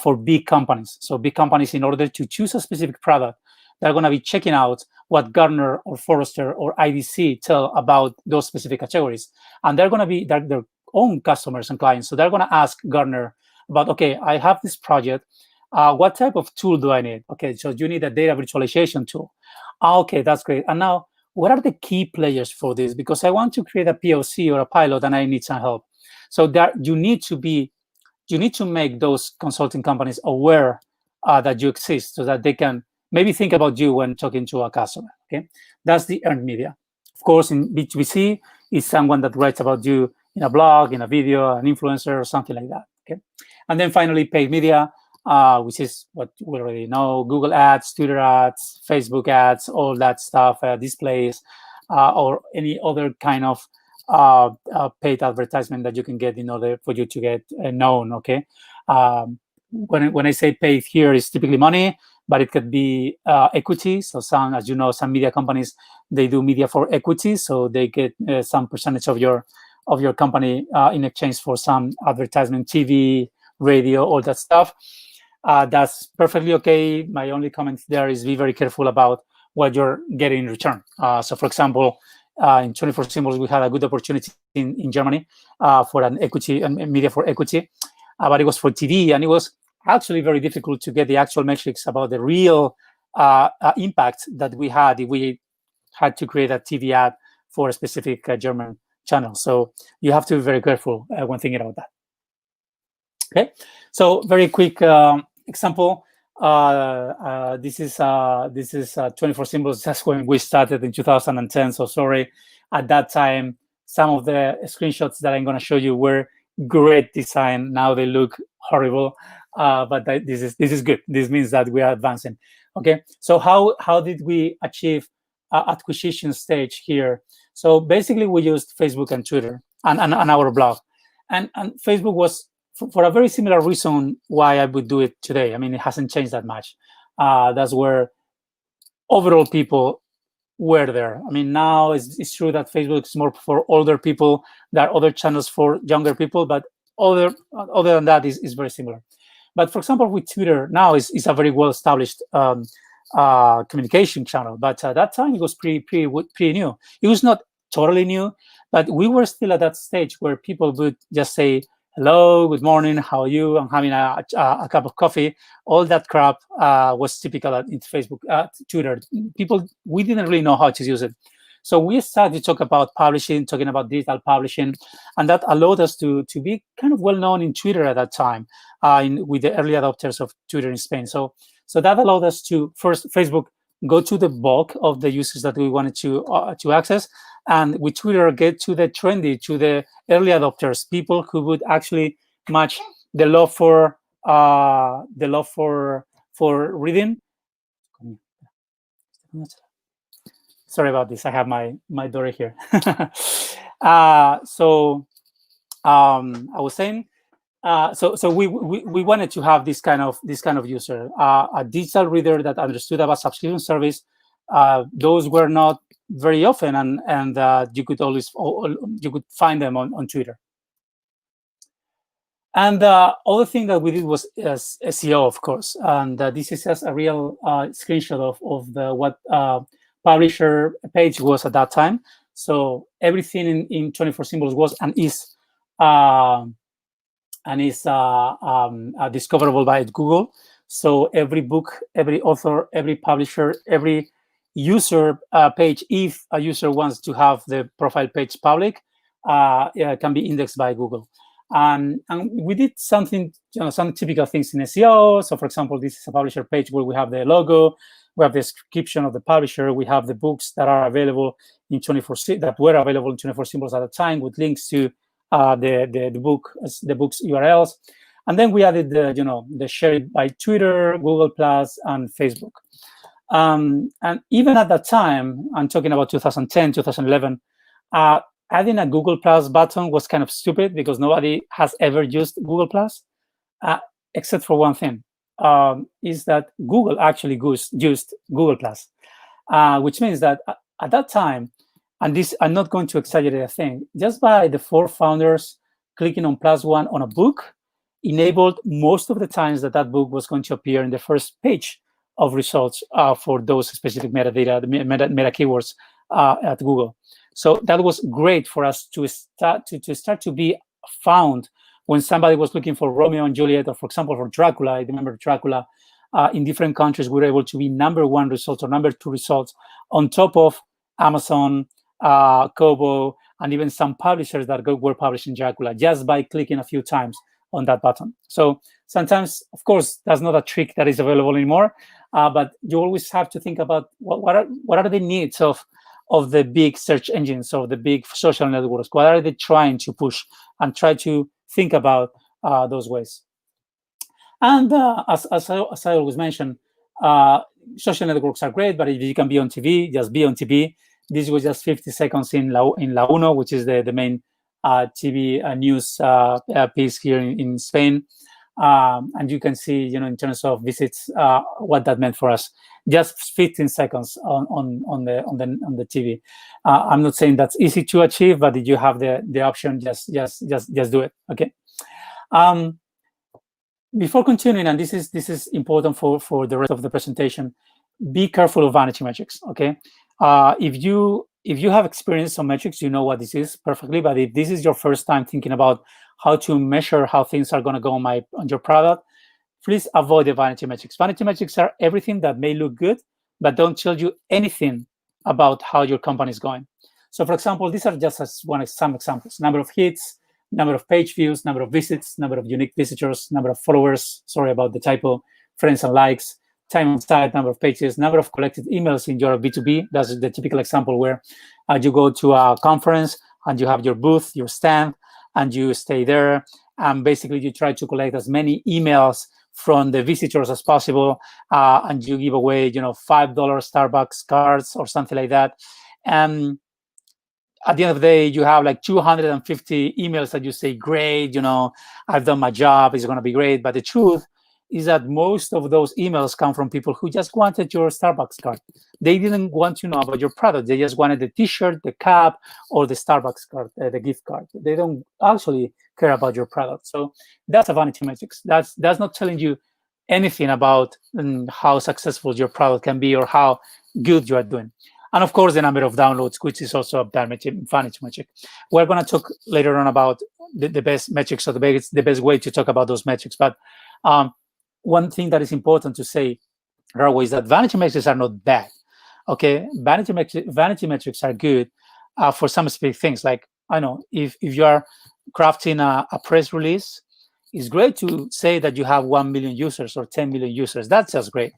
for big companies. So big companies, in order to choose a specific product, they're going to be checking out what Gartner or Forrester or IDC tell about those specific categories. And they're going to be their own customers and clients. So they're going to ask Gartner about, okay, I have this project. What type of tool do I need? Okay, so you need a data virtualization tool. Okay, that's great. And now, what are the key players for this? Because I want to create a POC or a pilot and I need some help. So that you need to make those consulting companies aware that you exist, so that they can maybe think about you when talking to a customer. Okay, that's the earned media. Of course, in B2B, is someone that writes about you in a blog, in a video, an influencer, or something like that. Okay, and then finally, paid media, which is what we already know: Google Ads, Twitter ads, Facebook ads, all that stuff, displays, or any other kind of paid advertisement that you can get in order for you to get known. Okay, when I say paid here, is typically money, but it could be equity. So some, as you know, some media companies, they do media for equity, so they get some percentage of your company in exchange for some advertisement, TV, radio, all that stuff. That's perfectly okay. My only comment there is be very careful about what you're getting in return. So, for example, in 24 Symbols, we had a good opportunity in Germany for an equity and media for equity, but it was for TV, and it was actually very difficult to get the actual metrics about the real impact that we had if we had to create a TV ad for a specific German channel. So you have to be very careful when thinking about that. Okay, so very quick example. This is 24 Symbols. That's when we started in 2010. So sorry, at that time, some of the screenshots that I'm going to show you were great design. Now they look horrible, but this is good. This means that we are advancing. Okay, so how did we achieve acquisition stage here? So basically, we used Facebook and Twitter and our blog, and Facebook was for a very similar reason why I would do it today. I mean, it hasn't changed that much. That's where overall people were there. I mean, now it's true that Facebook is more for older people. There are other channels for younger people, but other than that is very similar. But for example, with Twitter now is a very well established communication channel. But at that time, it was pretty new. It was not totally new, but we were still at that stage where people would just say, hello, good morning, how are you? I'm having a cup of coffee. All that crap was typical in Facebook, Twitter. We didn't really know how to use it. So we started to talk about publishing, talking about digital publishing, and that allowed us to be kind of well known in Twitter at that time, with the early adopters of Twitter in Spain. So that allowed us to first Facebook go to the bulk of the users that we wanted to access, and with Twitter get to the trendy, to the early adopters, people who would actually match the love for reading. Sorry about this. I have my daughter here. I was saying. So we wanted to have this kind of user, a digital reader that understood about subscription service. Those were not very often, and you could find them on Twitter. And the other thing that we did was SEO, of course, and this is just a real screenshot of what publisher page was at that time. So everything in 24 Symbols was and is discoverable by Google. So every book, every author, every publisher, every user page, if a user wants to have the profile page public, can be indexed by Google. And we did something, some typical things in SEO. So for example, this is a publisher page where we have the logo, we have the description of the publisher, we have the books that are available in 24 that were available in 24 Symbols at the time, with links to the book's URLs, and then we added the share it by Twitter, Google Plus, and Facebook. And even at that time, I'm talking about 2010, 2011, adding a Google Plus button was kind of stupid because nobody has ever used Google Plus, except for one thing, is that Google actually used Google Plus, which means that at that time, and this, I'm not going to exaggerate a thing, just by the 4 founders clicking on +1 on a book enabled most of the times that book was going to appear in the first page of results for those specific metadata, the meta keywords at Google. So that was great for us to start to be found when somebody was looking for Romeo and Juliet, or for example, for Dracula. I remember Dracula in different countries, we were able to be #1 results or #2 results on top of Amazon, Kobo, and even some publishers that were publishing Dracula just by clicking a few times on that button. So sometimes, of course, that's not a trick that is available anymore, but you always have to think about what are the needs of the big search engines, of the big social networks. What are they trying to push, and try to think about those ways. And as I always mention, social networks are great, but if you can be on TV, just be on TV. This was just 50 seconds in La Uno, which is the main TV news piece here in Spain. And you can see, in terms of visits, what that meant for us. Just 15 seconds on the TV. I'm not saying that's easy to achieve, but if you have the option, just do it. Okay. Before continuing, and this is important for the rest of the presentation, be careful of vanity metrics. Okay. If you have experience on metrics, you know what this is perfectly. But if this is your first time thinking about how to measure how things are going to go on your product, please avoid the vanity metrics. Vanity metrics are everything that may look good, but don't tell you anything about how your company is going. So, for example, these are just some examples: number of hits, number of page views, number of visits, number of unique visitors, number of followers. Sorry about the typo. Friends and likes, time on site, number of pages, number of collected emails in your B2B. That's the typical example where you go to a conference and you have your booth, your stand, and you stay there. And basically, you try to collect as many emails from the visitors as possible, and you give away, $5 Starbucks cards or something like that. And at the end of the day, you have like 250 emails that you say, great, I've done my job, it's going to be great. But the truth is that most of those emails come from people who just wanted your Starbucks card. They didn't want to know about your product. They just wanted the t-shirt, the cap, or the Starbucks card, the gift card. They don't actually care about your product. So that's a vanity metrics. That's not telling you anything about how successful your product can be or how good you are doing. And of course, the number of downloads, which is also a vanity metric. We're going to talk later on about the best metrics, or the best way to talk about those metrics. But one thing that is important to say, Raul, is that vanity metrics are not bad. Okay, vanity metrics are good for some specific things. Like, I know if you are crafting a press release, it's great to say that you have 1 million users or 10 million users. That's just great.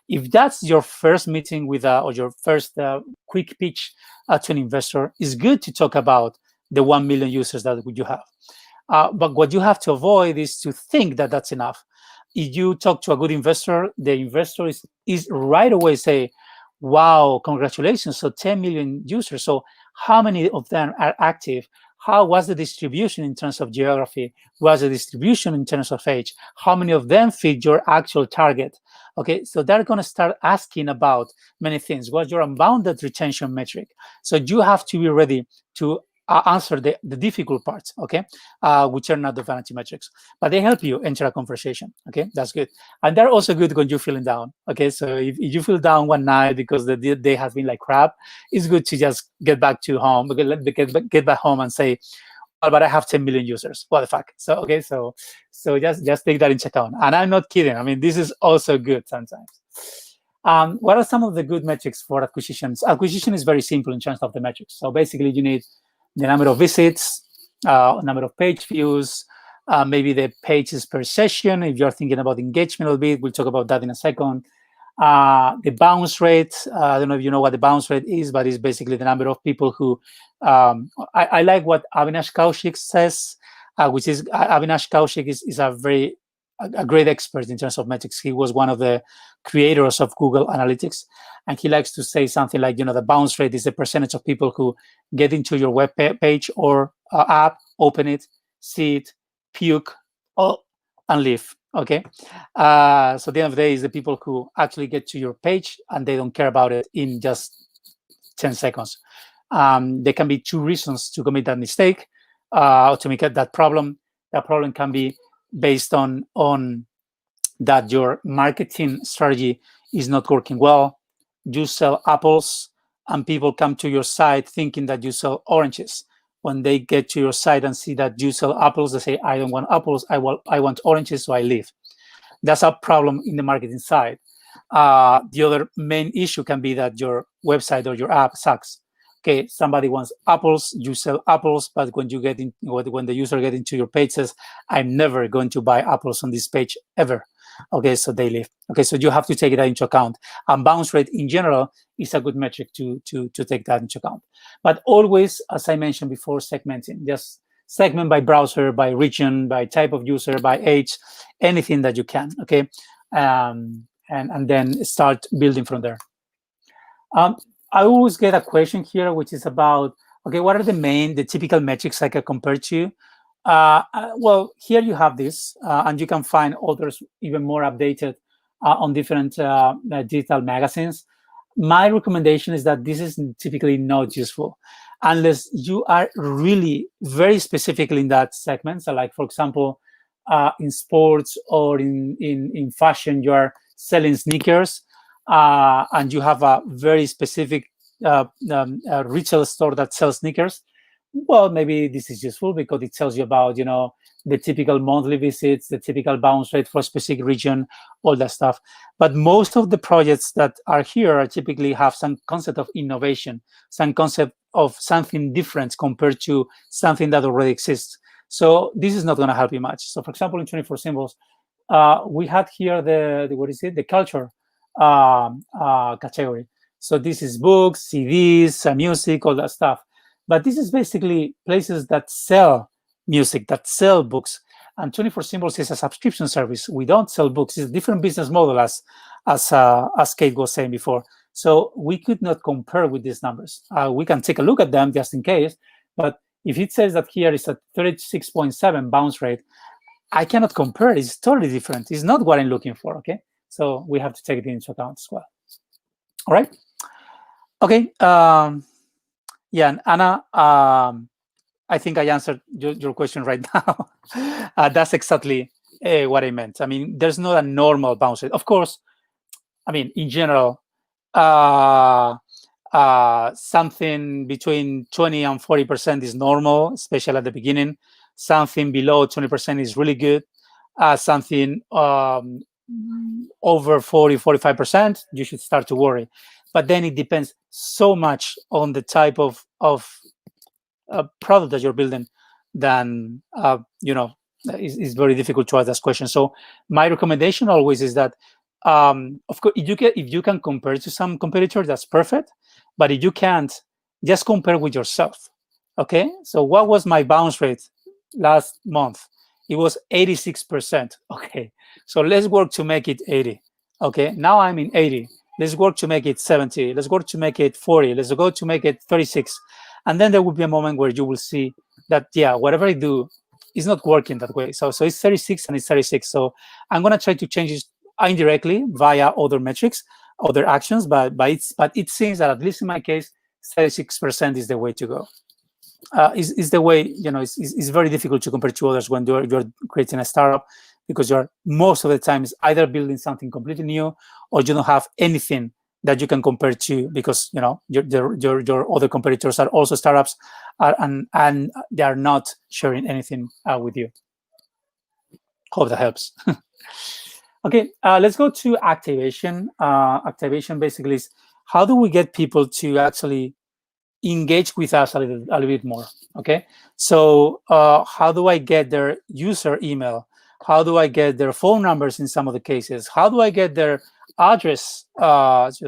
If that's your first meeting with or your first quick pitch to an investor, it's good to talk about the 1 million users that you have. But what you have to avoid is to think that that's enough. If you talk to a good investor, the investor is right away say, wow, congratulations, so 10 million users. So how many of them are active? How was the distribution in terms of geography? Was the distribution in terms of age? How many of them fit your actual target? Okay, so they're going to start asking about many things. What's your unbounded retention metric? So you have to be ready to answer the difficult parts, okay, which are not the vanity metrics, but they help you enter a conversation. Okay, that's good. And they're also good when you're feeling down. Okay, so if you feel down one night because the day has been like crap, it's good to just get back to home, get back home and say, well, but I have 10 million users. What the fuck? So okay, so just take that into account. And I'm not kidding. I mean, this is also good sometimes. What are some of the good metrics for acquisitions? Acquisition is very simple in terms of the metrics. So basically, you need the number of visits, number of page views, maybe the pages per session. If you're thinking about engagement a little bit, we'll talk about that in a second. The bounce rate, I don't know if you know what the bounce rate is, but it's basically the number of people who, I like what Avinash Kaushik says, which is, Avinash Kaushik is a great expert in terms of metrics. He was one of the creators of Google Analytics. And he likes to say something like, the bounce rate is the percentage of people who get into your web page or app, open it, see it, puke, and leave. Okay. So at the end of the day is the people who actually get to your page and they don't care about it in just 10 seconds. There can be two reasons to commit that mistake, or to make it that problem. That problem can be based on that your marketing strategy is not working well. You sell apples and people come to your site thinking that you sell oranges. When they get to your site and see that you sell apples, they say, I don't want apples, I want oranges, so I leave. That's a problem in the marketing side. The other main issue can be that your website or your app sucks. okay, somebody wants apples, you sell apples, but when you get in, when the user get into your page says, I'm never going to buy apples on this page ever. Okay, so they leave. Okay, so you have to take that into account. And bounce rate in general is a good metric to take that into account. But always, as I mentioned before, segmenting, just segment by browser, by region, by type of user, by age, anything that you can. Okay, and then start building from there. I always get a question here, which is about, okay, what are the typical metrics I can compare to? Well, here you have this, and you can find others even more updated on different digital magazines. My recommendation is that this is typically not useful unless you are really very specifically in that segment. So like, for example, in sports or in fashion, you are selling sneakers, and you have a very specific retail store that sells sneakers. Well, maybe this is useful because it tells you about, the typical monthly visits, the typical bounce rate for a specific region, all that stuff. But most of the projects that are here are typically have some concept of innovation, some concept of something different compared to something that already exists. So this is not going to help you much. So for example, in 24 Symbols, we had here the culture category. So this is books, CDs, music, all that stuff. But this is basically places that sell music, that sell books. And 24 Symbols is a subscription service. We don't sell books. It's a different business model, as Kate was saying before. So we could not compare with these numbers. We can take a look at them just in case. But if it says that here is a 36.7 bounce rate, I cannot compare. It's totally different. It's not what I'm looking for, okay? So we have to take it into account as well. All right? Okay. Yeah, and Anna, I think I answered your question right now. That's exactly what I meant. I mean, there's not a normal bounce rate. Of course, I mean, in general, something between 20 and 40% is normal, especially at the beginning. Something below 20% is really good. Something over 40, 45%, you should start to worry. But then it depends so much on the type of product that you're building, then it's very difficult to ask this question. So my recommendation always is that, of course, if you can compare to some competitor, that's perfect. But if you can't, just compare with yourself. Okay. So what was my bounce rate last month? It was 86%. Okay. So let's work to make it 80. Okay. Now I'm in 80. Let's work to make it 70. Let's work to make it 40. Let's go to make it 36. And then there will be a moment where you will see that, yeah, whatever I do is not working that way. So it's 36 and it's 36. So I'm going to try to change it indirectly via other metrics, other actions. But it seems that, at least in my case, 36% is the way to go. Is the way, it's very difficult to compare to others when you're creating a startup, because you're most of the time is either building something completely new, or you don't have anything that you can compare to, because your other competitors are also startups, and they are not sharing anything with you. Hope that helps. Okay, let's go to activation. Activation basically is, how do we get people to actually engage with us a little bit more? Okay, so how do I get their user email? How do I get their phone numbers in some of the cases? How do I get their address,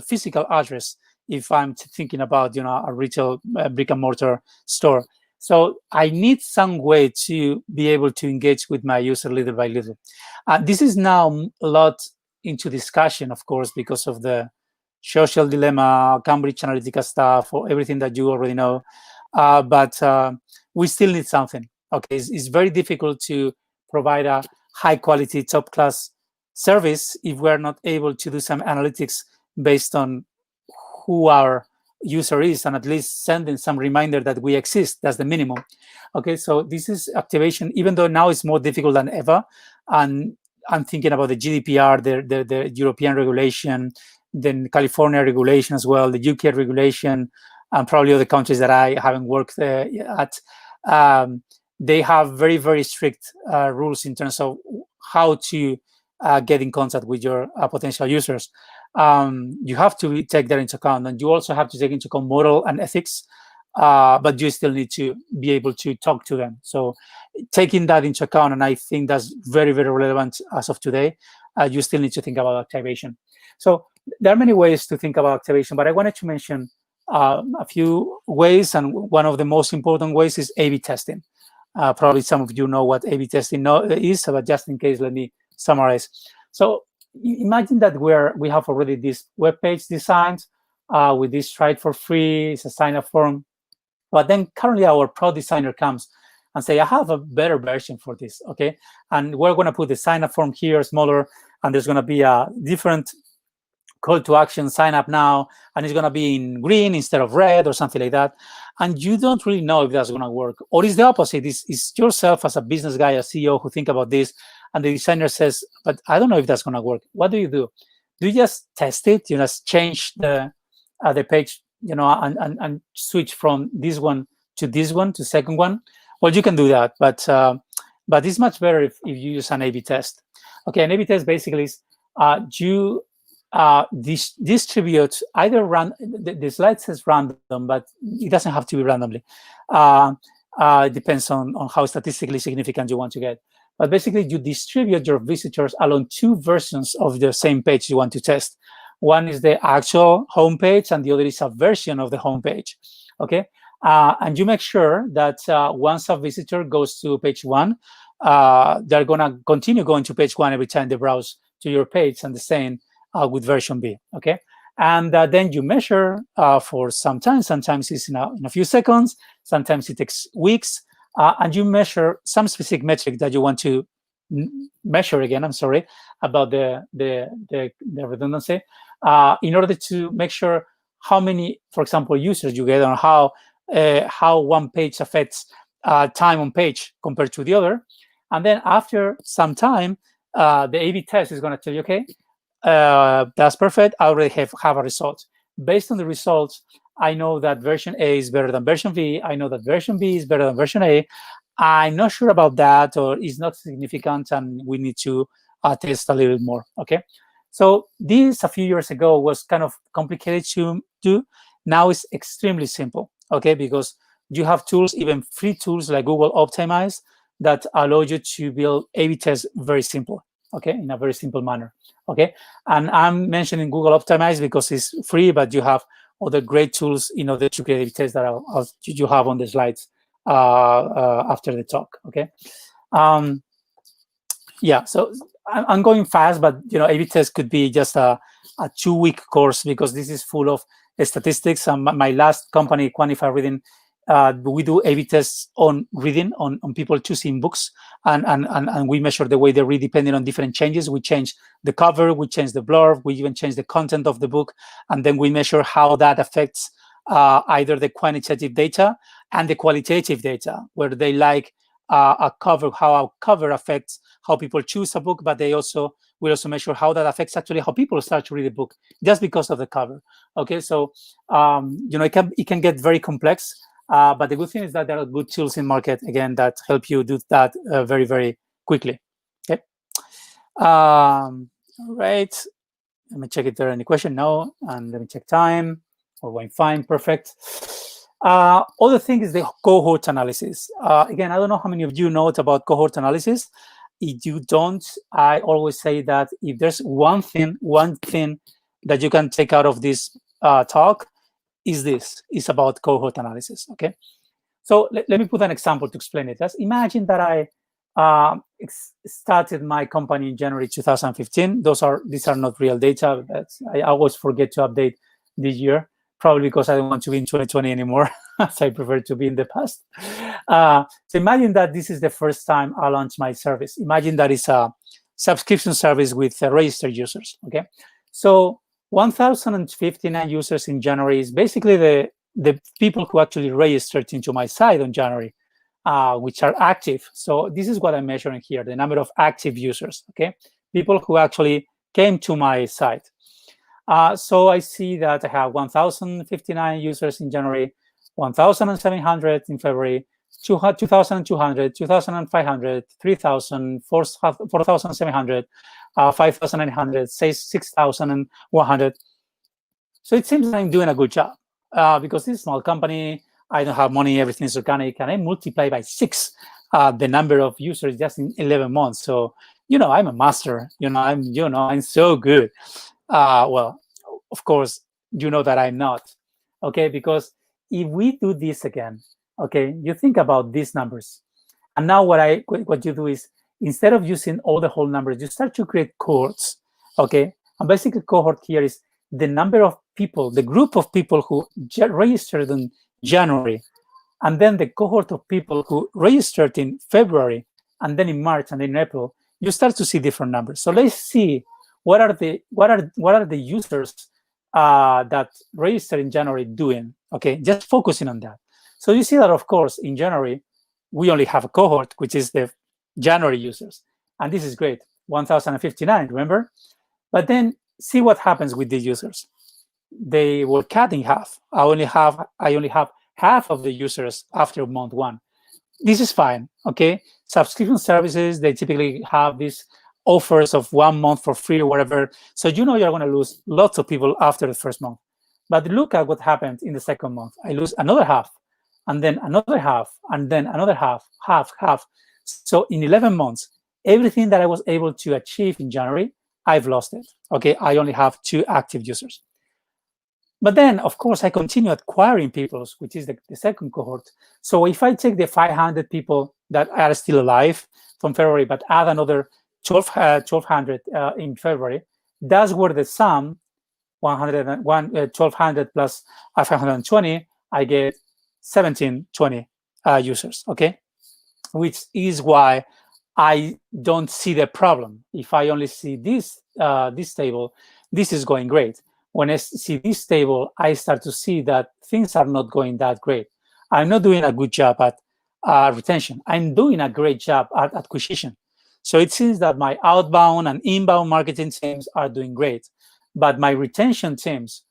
physical address, if I'm thinking about a retail brick and mortar store? So I need some way to be able to engage with my user little by little. This is now a lot into discussion, of course, because of the social dilemma, Cambridge Analytica stuff, or everything that you already know. But we still need something. Okay, it's very difficult to provide a high quality, top class service if we're not able to do some analytics based on who our user is, and at least sending some reminder that we exist. That's the minimum. Okay, so this is activation, even though now it's more difficult than ever. And I'm thinking about the GDPR, the European regulation, then California regulation as well, the UK regulation, and probably other countries that I haven't worked at. They have very, very strict rules in terms of how to get in contact with your potential users. you have to take that into account, and you also have to take into account moral and ethics. But you still need to be able to talk to them. So taking that into account, and I think that's very, very relevant as of today, you still need to think about activation. So there are many ways to think about activation, but I wanted to mention a few ways, and one of the most important ways is A/B testing. Probably some of you know what A/B testing is, but just in case, let me summarize. So imagine that we have already this web page designed with this try it for free, it's a sign-up form. But then currently our product designer comes and say, I have a better version for this, okay? And we're going to put the sign-up form here smaller, and there's going to be a different call to action, sign up now, and it's going to be in green instead of red or something like that. And you don't really know if that's going to work. Or is the opposite? Is yourself as a business guy, a CEO who think about this, and the designer says, but I don't know if that's going to work. What do? Do you just test it? You just change the page, and switch from this one to second one? Well, you can do that, but it's much better if you use an A/B test. Okay, an A/B test basically is you distribute either the slide says random, but it doesn't have to be randomly. It depends on how statistically significant you want to get. But basically, you distribute your visitors along two versions of the same page you want to test. One is the actual homepage, and the other is a version of the homepage. Okay, and you make sure that once a visitor goes to page one, they're gonna continue going to page one every time they browse to your page, and the same with version B. Okay, and then you measure for some time. Sometimes it's in a few seconds. Sometimes it takes weeks, and you measure some specific metric that you want to measure. Again, I'm sorry about the redundancy. In order to make sure how many, for example, users you get, or how one page affects time on page compared to the other. And then after some time, the A/B test is going to tell you, okay, that's perfect. I already have a result. Based on the results, I know that version A is better than version B. I know that version B is better than version A. I'm not sure about that, or it's not significant, and we need to test a little bit more. Okay. So this a few years ago was kind of complicated to do. Now it's extremely simple, okay, because you have tools, even free tools like Google Optimize, that allow you to build A/B tests very simple, okay, in a very simple manner, okay. And I'm mentioning Google Optimize because it's free, but you other great tools in order to create A/B tests that you have on the slides after the talk, okay. Yeah, so I'm going fast, but A/B test could be just a 2-week course, because this is full of statistics. My last company, Quantify Reading, we do A/B tests on reading, on people choosing books, and we measure the way they read depending on different changes. We change the cover, we change the blurb, we even change the content of the book, and then we measure how that affects either the quantitative data and the qualitative data, where they like a cover, how a cover affects how people choose a book, but we also measure how that affects actually how people start to read a book just because of the cover. Okay, so it can get very complex, but the good thing is that there are good tools in market, again, that help you do that very, very quickly. Okay, all right. Let me check if there are any question. No, and let me check time. We're going fine, perfect. Other thing is the cohort analysis. Again, I don't know how many of you know about cohort analysis. If you don't, I always say that if there's one thing that you can take out of this talk, is about cohort analysis. Okay, so let me put an example to explain it. Let's imagine that I started my company in January 2015. These are not real data. I always forget to update this year, probably because I don't want to be in 2020 anymore, so I prefer to be in the past. So imagine that this is the first time I launch my service. Imagine that it's a subscription service with registered users, okay? So 1,059 users in January is basically the people who actually registered into my site on January, which are active. So this is what I'm measuring here, the number of active users, okay? People who actually came to my site. So I see that I have 1,059 users in January, 1,700 in February, 2,200, 2,500, 3,000, 4,700, 5,900, say 6,100. So it seems I'm doing a good job because this is a small company. I don't have money. Everything is organic, and I multiply by 6 the number of users just in 11 months. So I'm a master. I'm so good. Well, of course, you know that I'm not. Okay, because if we do this again, okay, you think about these numbers, and now what you do is, instead of using all the whole numbers, you start to create cohorts. Okay, and basically cohort here is the number of people, the group of people who registered in January, and then the cohort of people who registered in February, and then in March, and then in April. You start to see different numbers. So let's see what are the users that registered in January doing. Okay, just focusing on that. So you see that, of course, in January we only have a cohort, which is the January users, and this is great, 1,059. Remember, but then see what happens with the users. They were cut in half. I only have half of the users after month 1. This is fine. Okay, subscription services, they typically have these offers of 1 month for free or whatever. So you're going to lose lots of people after the first month. But look at what happened in the second month. I lose another half, and then another half, and then another half. So in 11 months, everything that I was able to achieve in January, I've lost it. Okay, I only have 2 active users. But then, of course, I continue acquiring people, which is the second cohort. So if I take the 500 people that are still alive from February, but add another 1,200 in February, that's where the sum, 1,200 plus 520, I get 1,720 users, okay? Which is why I don't see the problem. If I only see this table, this is going great. When I see this table, I start to see that things are not going that great. I'm not doing a good job at retention. I'm doing a great job at acquisition. So it seems that my outbound and inbound marketing teams are doing great, but my retention team, is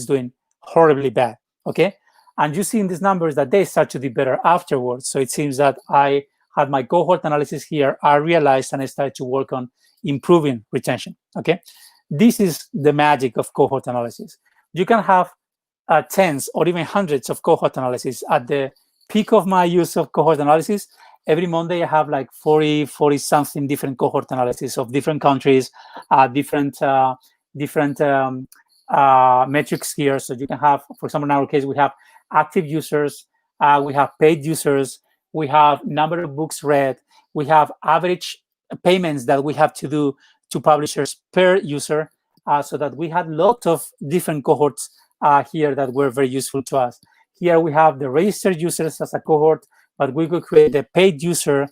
doing horribly bad. Okay, and you see in these numbers that they start to do better afterwards. So it seems that I had my cohort analysis here. I realized and I started to work on improving retention. Okay. This is the magic of cohort analysis. You can have tens or even hundreds of cohort analysis. At the peak of my use of cohort analysis, every Monday I have like 40 something different cohort analysis of different countries, different metrics here. So you can have, for example, in our case, we have active users, we have paid users, we have number of books read, we have average payments that we have to do to publishers per user, so that we had lots of different cohorts here that were very useful to us. Here we have the registered users as a cohort, but we could create the paid user.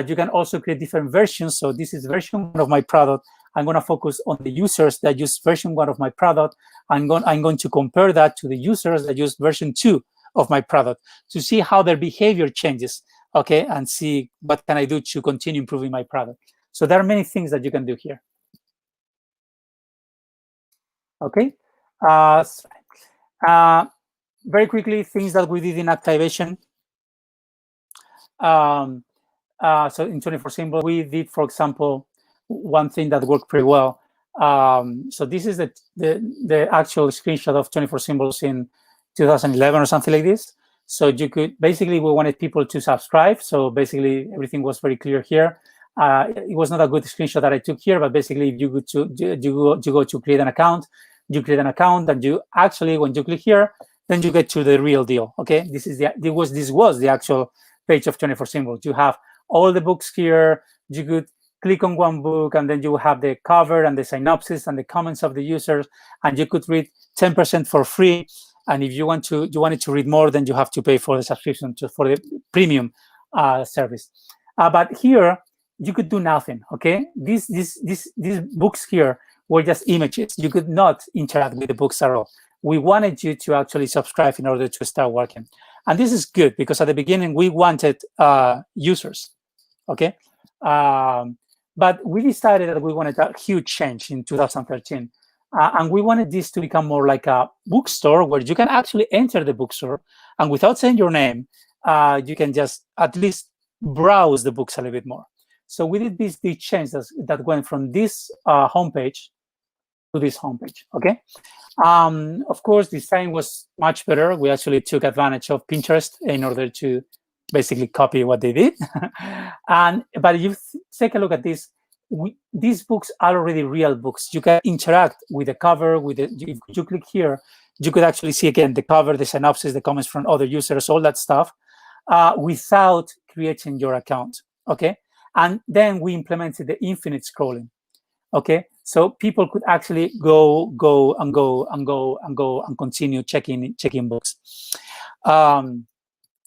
You can also create different versions. So this is version 1 of my product. I'm going to focus on the users that use version 1 of my product. I'm going to compare that to the users that use version 2 of my product to see how their behavior changes, okay, and see what can I do to continue improving my product. So there are many things that you can do here. Okay. Very quickly, things that we did in activation. So in 24 Symbol, we did, for example, one thing that worked pretty well. So this is the actual screenshot of 24 Symbols in 2011 or something like this. So you could, basically, we wanted people to subscribe. So basically, everything was very clear here. It was not a good screenshot that I took here, but basically, if you go to create an account, you create an account, and you actually, when you click here, then you get to the real deal. Okay, this was the actual page of 24 Symbols. You have all the books here. You could click on one book, and then you have the cover and the synopsis and the comments of the users, and you could read 10% for free. And if you wanted to read more, then you have to pay for the subscription for the premium service. But here you could do nothing. Okay, these books here were just images. You could not interact with the books at all. We wanted you to actually subscribe in order to start working. And this is good because at the beginning we wanted users. Okay, but we decided that we wanted a huge change in 2013. And we wanted this to become more like a bookstore where you can actually enter the bookstore, and without saying your name, you can just at least browse the books a little bit more. So we did this big change that went from this homepage to this homepage. Okay. Of course, design was much better. We actually took advantage of Pinterest in order to basically copy what they did. But if you take a look at this, these books are already real books. You can interact with the cover. If you click here, you could actually see again the cover, the synopsis, the comments from other users, all that stuff, without creating your account. Okay, and then we implemented the infinite scrolling. Okay, so people could actually go and continue checking books.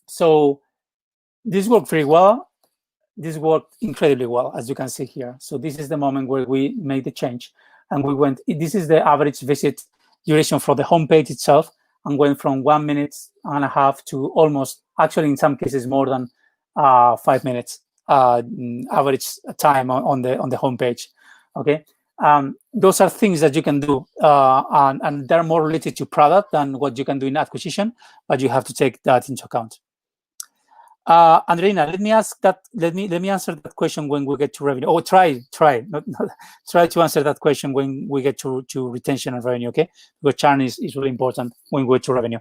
So this worked very well. This worked incredibly well, as you can see here. So this is the moment where we made the change, and we went. This is the average visit duration for the homepage itself, and went from 1.5 minutes to almost, actually in some cases, more than 5 minutes average time on the homepage. Okay, those are things that you can do, and they're more related to product than what you can do in acquisition, but you have to take that into account. Andreina, let me answer that question when we get to revenue. Oh, try to answer that question when we get to retention and revenue. Okay, because churn is really important when we get to revenue.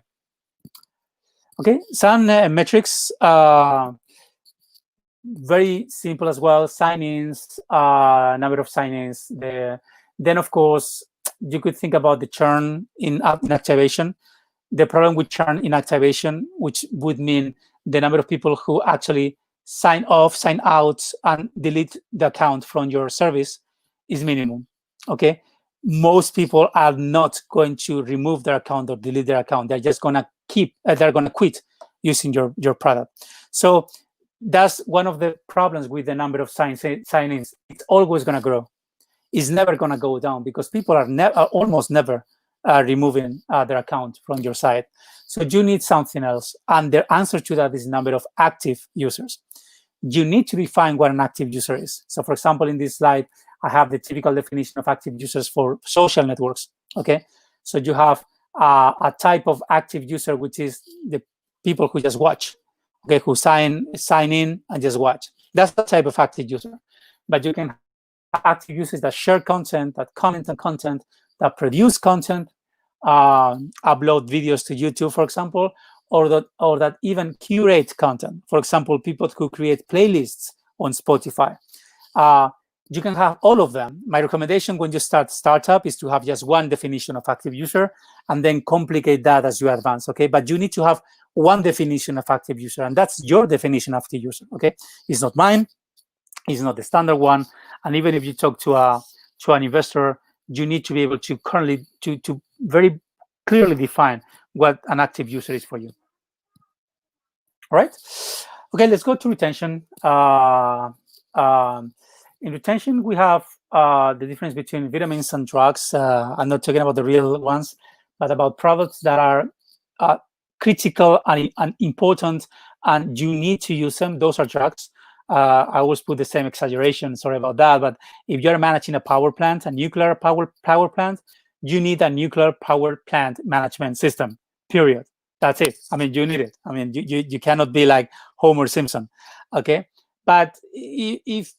Okay, some metrics. Very simple as well. Sign-ins, number of sign-ins. Then, of course, you could think about the churn in activation. The problem with churn in activation, which would mean the number of people who actually sign off, sign out, and delete the account from your service is minimum. Okay, most people are not going to remove their account or delete their account. They're just gonna they're gonna quit using your product. So that's one of the problems with the number of sign-ins. It's always going to grow. It's never going to go down because people are almost never removing their account from your site. So you need something else. And the answer to that is number of active users. You need to define what an active user is. So for example, in this slide, I have the typical definition of active users for social networks. Okay, so you have a type of active user, which is the people who just watch. Okay, who sign in and just watch. That's the type of active user. But you can have active users that share content, that comment on content, that produce content, upload videos to YouTube, for example, or that even curate content. For example, people who create playlists on Spotify. You can have all of them. My recommendation when you start startup is to have just one definition of active user and then complicate that as you advance, okay? But you need to have one definition of active user, and that's your definition of active user, okay? It's not mine, it's not the standard one, and even if you talk to an investor, you need to be able to to very clearly define what an active user is for you. All right? Okay, let's go to retention. In retention, we have the difference between vitamins and drugs. I'm not talking about the real ones, but about products that are critical and important, and you need to use them. Those are drugs. I always put the same exaggeration, sorry about that, but if you're managing a power plant, a nuclear power plant, you need a nuclear power plant management system, period. That's it. I mean, you need it. I mean, you cannot be like Homer Simpson, okay? But if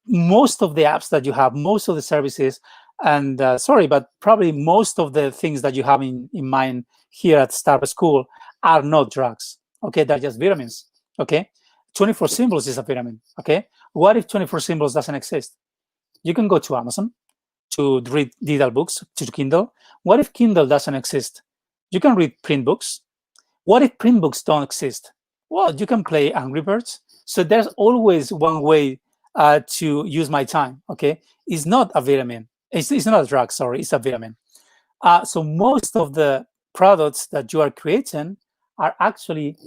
most of the apps that you have, most of the services, and sorry, but probably most of the things that you have in mind here at Startup School are not drugs, okay? They're just vitamins, okay? 24 Symbols is a vitamin, okay? What if 24 Symbols doesn't exist? You can go to Amazon to read digital books, to Kindle. What if Kindle doesn't exist? You can read print books. What if print books don't exist? Well, you can play Angry Birds. So there's always one way to use my time, okay? It's not a vitamin. It's not a drug, sorry, it's a vitamin. So most of the products that you are creating are actually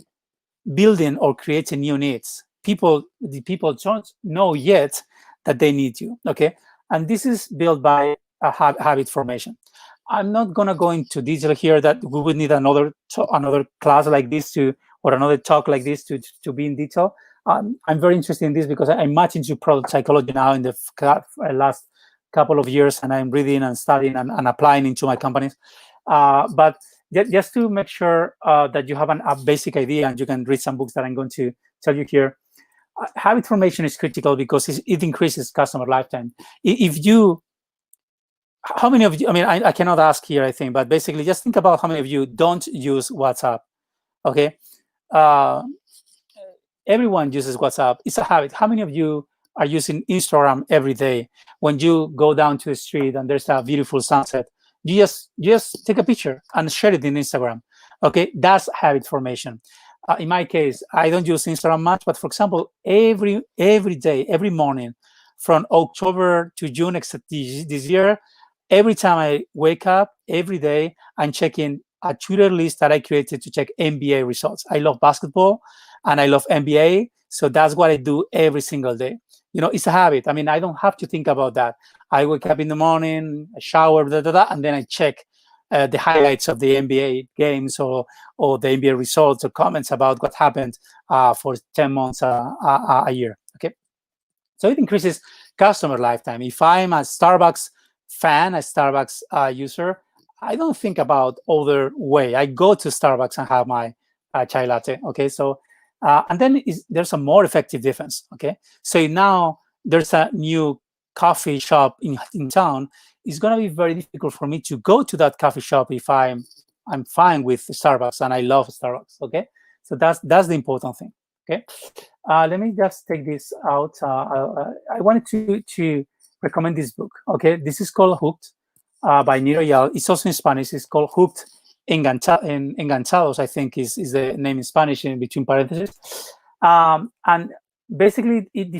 building or creating new needs. The people don't know yet that they need you, okay? And this is built by a habit formation. I'm not gonna go into detail here that we would need another class like this or another talk like this to be in detail. I'm very interested in this because I'm much into product psychology now in the last couple of years, and I'm reading and studying and applying into my companies. But just to make sure that you have a basic idea, and you can read some books that I'm going to tell you here. Habit formation is critical because it increases customer lifetime. If you, how many of you, I mean, I cannot ask here, I think, but basically just think about how many of you don't use WhatsApp, okay? Everyone uses WhatsApp. It's a habit. How many of you are using Instagram every day? When you go down to the street and there's a beautiful sunset, you just take a picture and share it in Instagram. Okay, that's habit formation. In my case, I don't use Instagram much, but for example, every day, every morning, from October to June, except this year, every time I wake up, every day, I'm checking a Twitter list that I created to check NBA results. I love basketball and I love NBA, so that's what I do every single day. You know, it's a habit. I mean, I don't have to think about that. I wake up in the morning, I shower, and then I check the highlights of the NBA games or the NBA results or comments about what happened for 10 months a year. Okay, so it increases customer lifetime. If I'm a Starbucks fan, a Starbucks user, I don't think about other way. I go to Starbucks and have my chai latte. Okay, so and then there's a more effective defense. Okay, so now there's a new coffee shop in town. It's going to be very difficult for me to go to that coffee shop if I'm fine with Starbucks and I love Starbucks. Okay, so that's the important thing. Okay, let me just take this out. I wanted to recommend this book. Okay, this is called Hooked by Niro Yal. It's also in Spanish. It's called Hooked Enganchados, I think is the name in Spanish in between parentheses. And basically it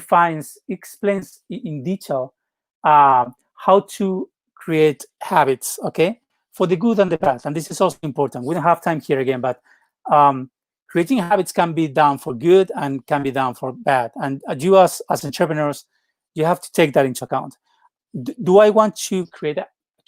explains in detail how to create habits, okay, for the good and the bad. And this is also important. We don't have time here again, but creating habits can be done for good and can be done for bad. And you as entrepreneurs, you have to take that into account. Do I want to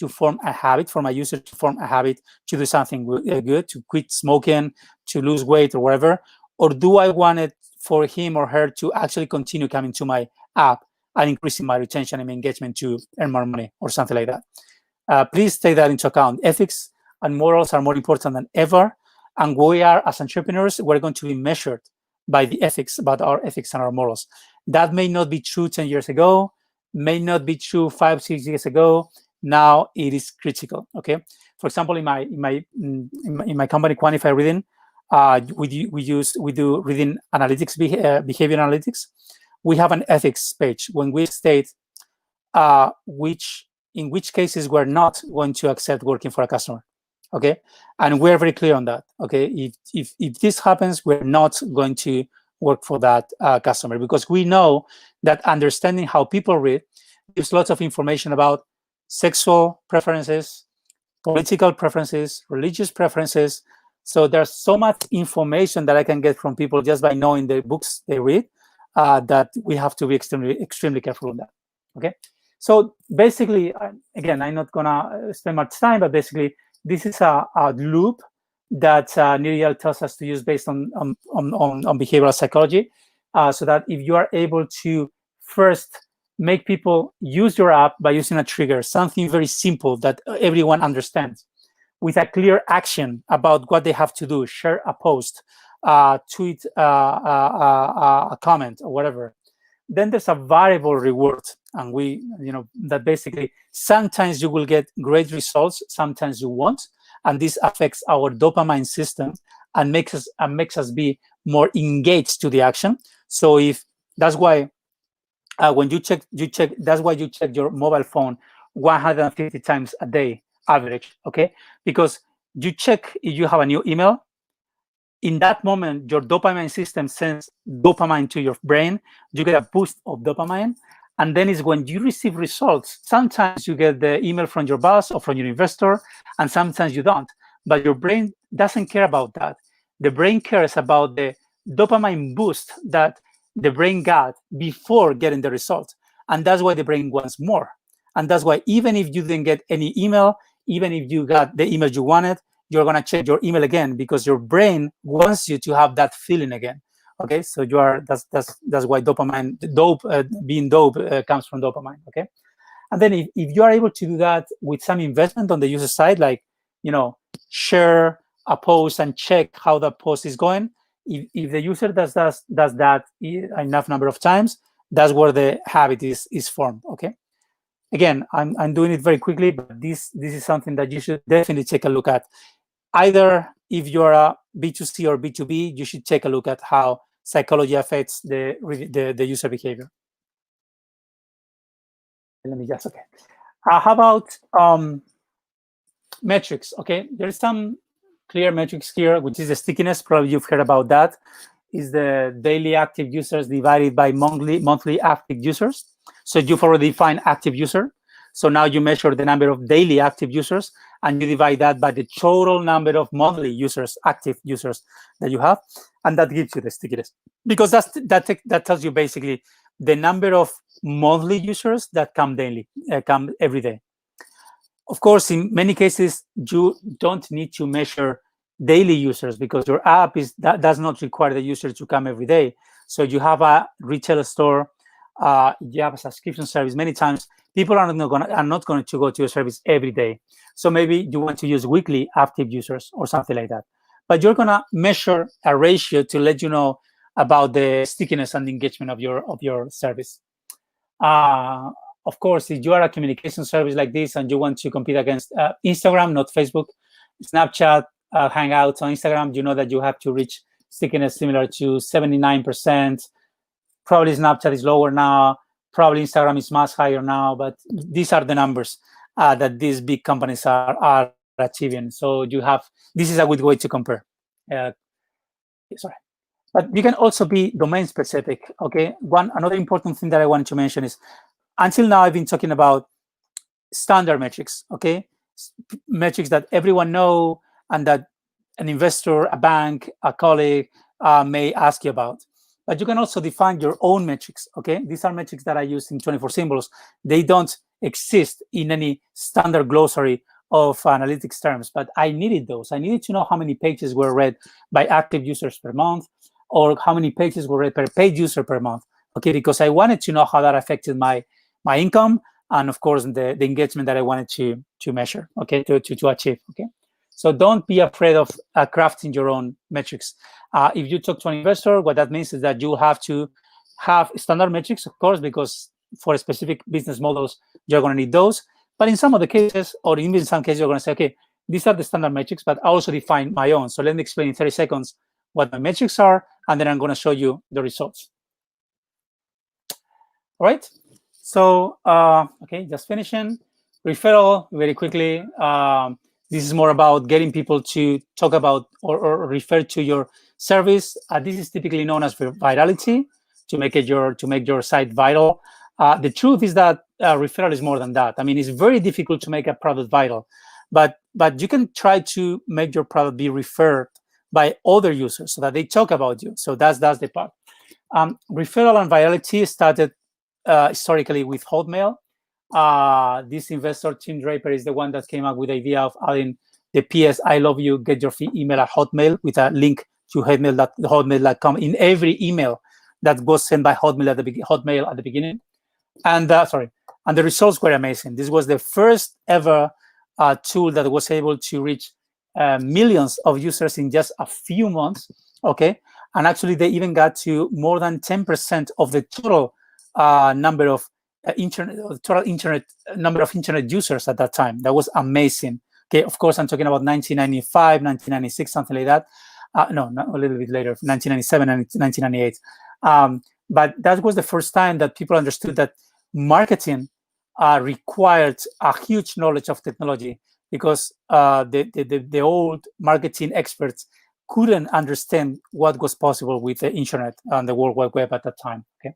form a habit, for my user to form a habit to do something good, to quit smoking, to lose weight or whatever? Or do I want it for him or her to actually continue coming to my app and increasing my retention and engagement to earn more money or something like that? Please take that into account. Ethics and morals are more important than ever. And we are, as entrepreneurs, we're going to be measured by the ethics, about our ethics and our morals. That may not be true 10 years ago, may not be true 5-6 years ago. Now it is critical. Okay. For example, in my company, Quantify Reading, we do reading analytics, behavior analytics. We have an ethics page when we state in which cases we're not going to accept working for a customer. Okay, and we're very clear on that. Okay, if this happens, we're not going to work for that customer, because we know that understanding how people read gives lots of information about sexual preferences, political preferences, religious preferences. So there's so much information that I can get from people just by knowing the books they read, that we have to be extremely careful on that. Okay, so basically, again, I'm not gonna spend much time, but basically, this is a loop that Niriel tells us to use based on behavioral psychology, so that if you are able to first make people use your app by using a trigger, something very simple that everyone understands, with a clear action about what they have to do, share a post, tweet a comment or whatever, then there's a variable reward. And that basically sometimes you will get great results, sometimes you won't. And this affects our dopamine system and makes us be more engaged to the action. So that's why when you check, that's why you check your mobile phone 150 times a day average, okay? Because you check if you have a new email. In that moment, your dopamine system sends dopamine to your brain. You get a boost of dopamine. And then is when you receive results. Sometimes you get the email from your boss or from your investor, and sometimes you don't. But your brain doesn't care about that. The brain cares about the dopamine boost that the brain got before getting the result. And that's why the brain wants more. And that's why even if you didn't get any email, even if you got the email you wanted, you're going to check your email again, because your brain wants you to have that feeling again. Okay, so that's why dopamine, being dope comes from dopamine. Okay, And then if you are able to do that with some investment on the user side, like, share a post and check how that post is going, if the user does that enough number of times, that's where the habit is formed. Okay. Again, I'm doing it very quickly, but this is something that you should definitely take a look at. Either if you're a B2C or B2B, you should take a look at how psychology affects the user behavior. Let me just, okay. How about metrics? Okay, there's some clear metrics here, which is the stickiness. Probably you've heard about that. Is the daily active users divided by monthly active users. So you've already defined active user. So now you measure the number of daily active users and you divide that by the total number of monthly users, active users that you have, and that gives you the stickiness. Because that tells you basically the number of monthly users that come daily, come every day. Of course, in many cases, you don't need to measure daily users because your app does not require the user to come every day. So you have a retail store, you have a subscription service. Many times, people are not going to go to your service every day. So maybe you want to use weekly active users or something like that. But you're going to measure a ratio to let you know about the stickiness and engagement of your service. Of course, if you are a communication service like this and you want to compete against Instagram, not Facebook, Snapchat, Hangouts on Instagram, you know that you have to reach stickiness similar to 79%. Probably Snapchat is lower now. Probably Instagram is much higher now. But these are the numbers that these big companies are achieving. So this is a good way to compare. Sorry. But you can also be domain specific. Okay. Another important thing that I wanted to mention is, until now, I've been talking about standard metrics, okay? Metrics that everyone know and that an investor, a bank, a colleague may ask you about. But you can also define your own metrics, okay? These are metrics that I use in 24 Symbols. They don't exist in any standard glossary of analytics terms, but I needed those. I needed to know how many pages were read by active users per month, or how many pages were read per paid user per month, okay? Because I wanted to know how that affected my income, and of course the engagement that I wanted to measure, okay, to achieve, okay. So don't be afraid of crafting your own metrics. If you talk to an investor, what that means is that you have to have standard metrics, of course, because for specific business models you're going to need those. But in some of the cases, or even in some cases, you're going to say, okay, these are the standard metrics, but I also define my own. So let me explain in 30 seconds what my metrics are, and then I'm going to show you the results. All right. So, okay, just finishing. Referral, very quickly. This is more about getting people to talk about or refer to your service. This is typically known as virality, to make your site viral. The truth is that referral is more than that. I mean, it's very difficult to make a product viral, but you can try to make your product be referred by other users so that they talk about you. So that's the part. Referral and virality started historically with Hotmail. This investor, Tim Draper, is the one that came up with the idea of adding the PS "I love you, get your free email" at Hotmail with a link to hotmail.com in every email that was sent by Hotmail at the beginning. And and the results were amazing. This was the first ever tool that was able to reach millions of users in just a few months. Okay, and actually they even got to more than 10% of the total number of internet users at that time. That was amazing. Okay, of course, I'm talking about 1995, 1996, something like that. No, not a little bit later, 1997 and 1998. But that was the first time that people understood that marketing required a huge knowledge of technology, because the old marketing experts couldn't understand what was possible with the internet and the World Wide Web at that time. Okay.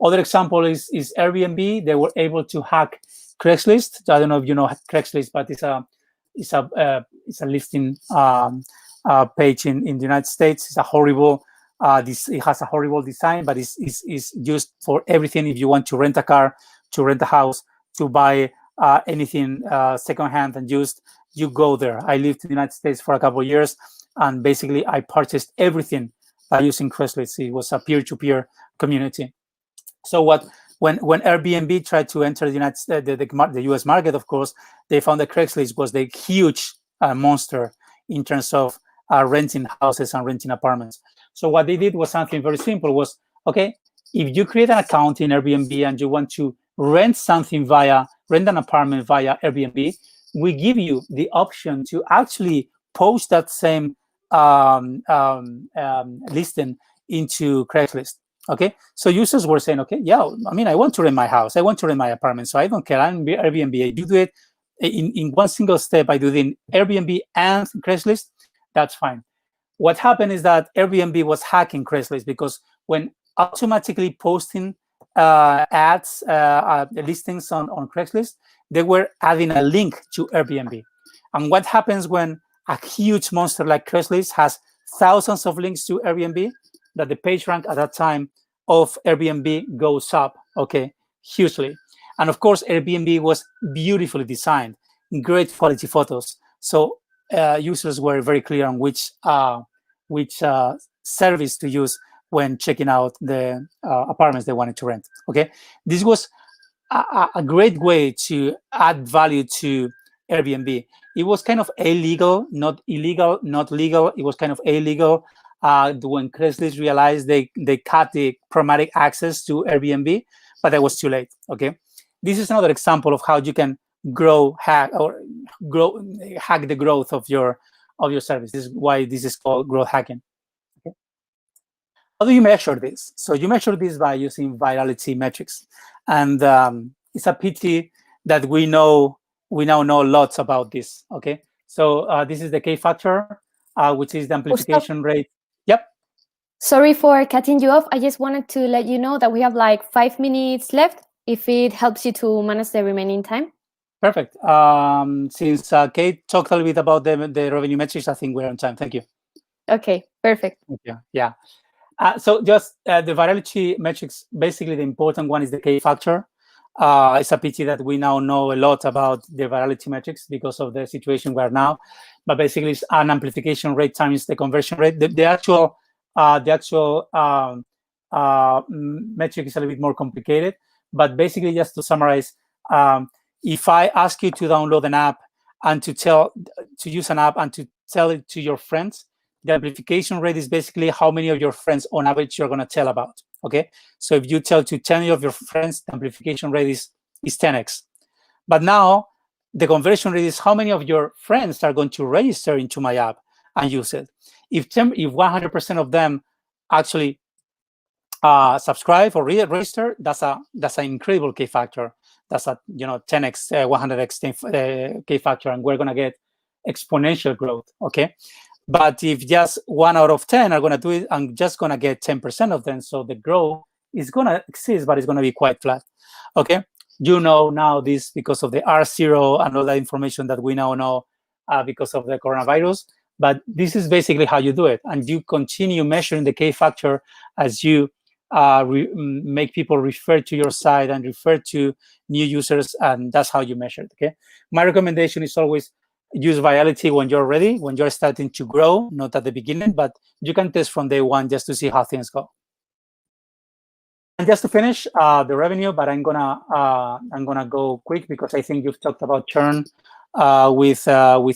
Other example is Airbnb. They were able to hack Craigslist. I don't know if you know Craigslist, but it's a listing page in the United States. It's a horrible. It has a horrible design, but it's used for everything. If you want to rent a car, to rent a house, to buy anything secondhand and used, you go there. I lived in the United States for a couple of years, and basically I purchased everything by using Craigslist. It was a peer-to-peer community. So what when Airbnb tried to enter the the US market, of course, they found that Craigslist was the huge monster in terms of renting houses and renting apartments. So what they did was something very simple: was okay, if you create an account in Airbnb and you want to rent an apartment via Airbnb, we give you the option to actually post that same listing into Craigslist. Okay, so users were saying, okay, yeah, I mean, I want to rent my house, I want to rent my apartment, so I don't care. I'm Airbnb. I do it in one single step. I do it in Airbnb and Craigslist. That's fine. What happened is that Airbnb was hacking Craigslist, because when automatically posting ads, listings on Craigslist, they were adding a link to Airbnb. And what happens when a huge monster like Craigslist has thousands of links to Airbnb? That the page rank at that time of Airbnb goes up, okay, hugely. And of course, Airbnb was beautifully designed, great quality photos. So users were very clear on which service to use when checking out the apartments they wanted to rent. Okay, this was a great way to add value to Airbnb. It was kind of illegal, not illegal, not legal. It was kind of illegal when Craigslist realized they cut the programmatic access to Airbnb, but that was too late. Okay, this is another example of how you can hack the growth of your service. This is why this is called growth hacking. Okay. How do you measure this? So you measure this by using virality metrics, and it's a pity that we now know lots about this. Okay, so this is the K factor, which is the amplification rate. Yep. Sorry for cutting you off. I just wanted to let you know that we have like 5 minutes left, if it helps you to manage the remaining time. Perfect. Since Kate talked a little bit about the revenue metrics, I think we're on time. Thank you. Okay, perfect. Yeah. So just the virality metrics, basically the important one is the K factor. It's a pity that we now know a lot about the virality metrics because of the situation we're now, but basically it's an amplification rate times the conversion rate. The actual metric is a little bit more complicated, but basically, just to summarize, if I ask you to download an app and to use an app and to tell it to your friends, the amplification rate is basically how many of your friends on average you're going to tell about. Okay, so if you tell to 10 of your friends, the amplification rate is 10x. But now the conversion rate is how many of your friends are going to register into my app and use it. If 100% of them actually subscribe or register, that's an incredible K factor. That's a 10x, 100x K factor, and we're going to get exponential growth. Okay. But if just 1 out of 10 are going to do it, I'm just going to get 10% of them. So the growth is going to exist, but it's going to be quite flat. Okay. You know now this because of the R0 and all that information that we now know because of the coronavirus. But this is basically how you do it. And you continue measuring the K factor as you make people refer to your site and refer to new users. And that's how you measure it. Okay. My recommendation is always use virality when you're ready, when you're starting to grow, not at the beginning, but you can test from day one just to see how things go. And just to finish the revenue, but I'm gonna go quick because I think you've talked about churn with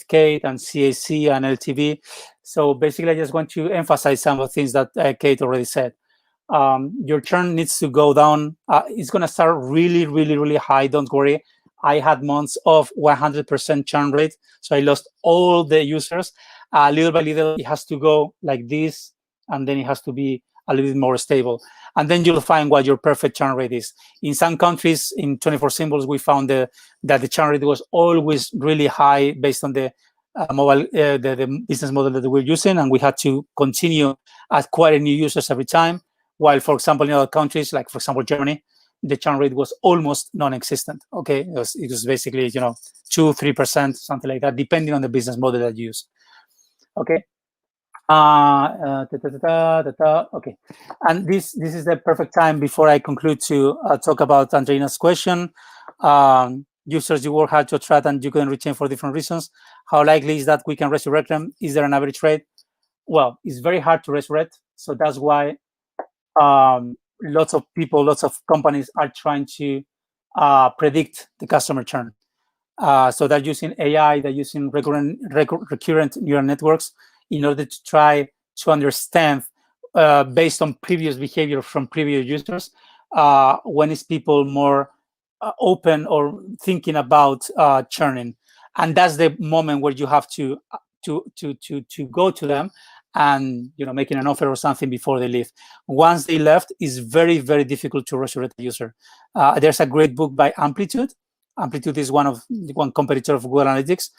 Kate and CAC and LTV. So basically, I just want to emphasize some of the things that Kate already said. Your churn needs to go down. It's gonna start really, really, really high. Don't worry. I had months of 100% churn rate, so I lost all the users. Little by little, it has to go like this, and then it has to be a little bit more stable. And then you'll find what your perfect churn rate is. In some countries, in 24 Symbols, we found that the churn rate was always really high based on the mobile, the business model that we're using, and we had to continue acquiring new users every time. While, for example, in other countries, like for example Germany, the churn rate was almost non-existent. Okay, it was basically 2-3%, something like that, depending on the business model that you use. Okay. Okay, and this is the perfect time before I conclude to talk about Andreina's question. Users you work hard to attract and you can retain for different reasons. How likely is that we can resurrect them? Is there an average rate? Well, it's very hard to resurrect, so that's why lots of people, lots of companies are trying to predict the customer churn. So they're using AI, they're using recurrent neural networks in order to try to understand, based on previous behavior from previous users, when is people more open or thinking about churning. And that's the moment where you have to go to them and making an offer or something before they leave. Once they left, it's very, very difficult to resurrect the user. There's a great book by Amplitude. Amplitude is one competitor of Google Analytics.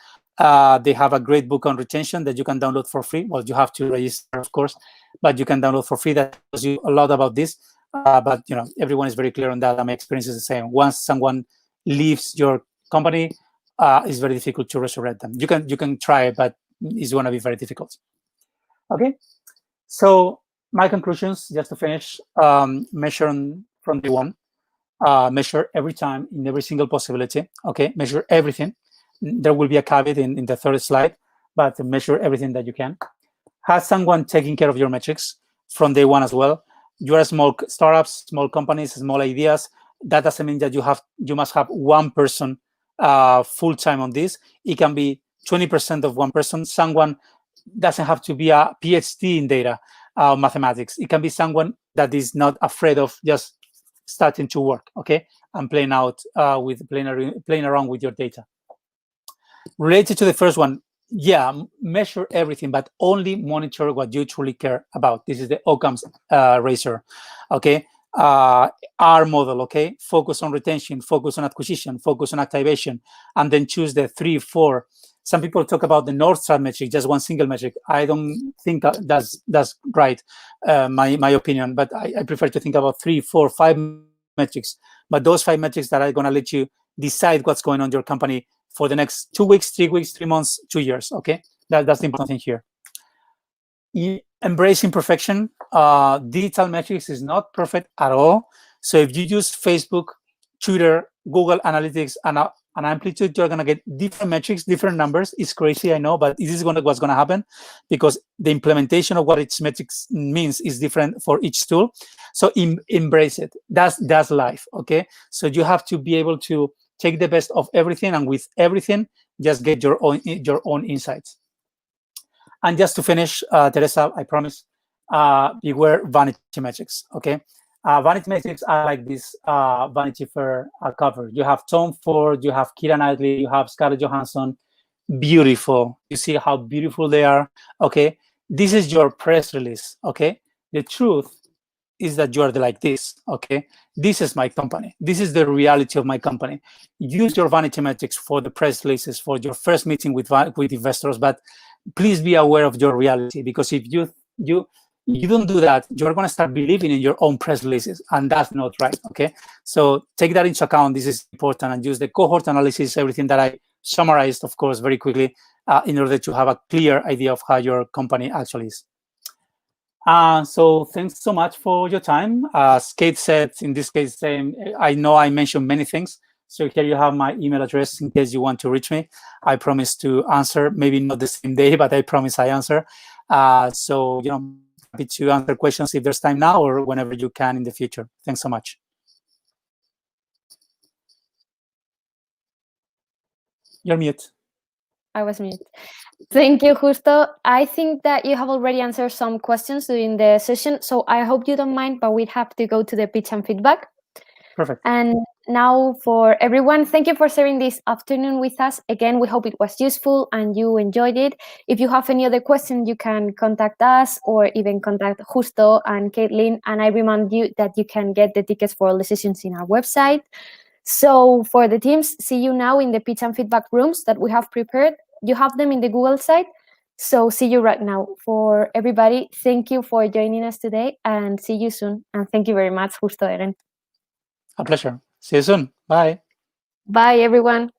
They have a great book on retention that you can download for free. Well, you have to register, of course, but you can download for free. That tells you a lot about this. But everyone is very clear on that. My experience is the same. Once someone leaves your company, it's very difficult to resurrect them. You can try it, but it's going to be very difficult. Okay, so my conclusions, just to finish, measure from day one. Measure every time in every single possibility. Okay, measure everything. There will be a caveat in the third slide, but measure everything that you can. Have someone taking care of your metrics from day one as well. You are small startups, small companies, small ideas. That doesn't mean that you must have one person full time on this. It can be 20% of one person. Someone doesn't have to be a PhD in data mathematics. It can be someone that is not afraid of just starting to work, okay, and playing around with your data. Related to the first one, yeah, measure everything, but only monitor what you truly care about. This is the Occam's razor, okay. R model, okay. Focus on retention, focus on acquisition, focus on activation, and then choose the 3, 4. Some people talk about the North Star metric, just one single metric. I don't think that's right, my opinion, but I prefer to think about 3, 4, 5 metrics. But those 5 metrics that are going to let you decide what's going on in your company for the next 2 weeks, 3 weeks, 3 months, 2 years, okay? That's the important thing here. Embrace imperfection. Digital metrics is not perfect at all. So if you use Facebook, Twitter, Google Analytics, and Amplitude, you're going to get different metrics, different numbers. It's crazy, I know, but this is what's going to happen, because the implementation of what its metrics means is different for each tool. So embrace it. That's life, okay? So you have to be able to take the best of everything, and with everything, just get your own insights. And just to finish, Teresa, I promise, beware vanity metrics, okay? Vanity metrics are like this Vanity Fair cover. You have Tom Ford, you have Keira Knightley, you have Scarlett Johansson. Beautiful. You see how beautiful they are, okay? This is your press release, okay? The truth is that you are like this, okay? This is my company. This is the reality of my company. Use your vanity metrics for the press releases, for your first meeting with investors, but please be aware of your reality, because if you don't do that, you're going to start believing in your own press releases, and that's not right, okay? So take that into account. This is important, and use the cohort analysis, everything that I summarized, of course, very quickly, in order to have a clear idea of how your company actually is. So thanks so much for your time. As Kate said, in this case, I know I mentioned many things. So here you have my email address in case you want to reach me. I promise to answer, maybe not the same day, but I promise I answer. So, happy to answer questions if there's time now or whenever you can in the future. Thanks so much. You're mute. I was mute. Thank you, Justo. I think that you have already answered some questions during the session, so I hope you don't mind, but we have to go to the pitch and feedback. Perfect. And now for everyone, thank you for sharing this afternoon with us. Again, we hope it was useful and you enjoyed it. If you have any other questions, you can contact us or even contact Justo and Caitlin. And I remind you that you can get the tickets for all the sessions in our website. So for the teams, see you now in the pitch and feedback rooms that we have prepared. You have them in the Google site. So see you right now. For everybody, thank you for joining us today and see you soon. And thank you very much, Justo again. A pleasure. See you soon. Bye. Bye, everyone.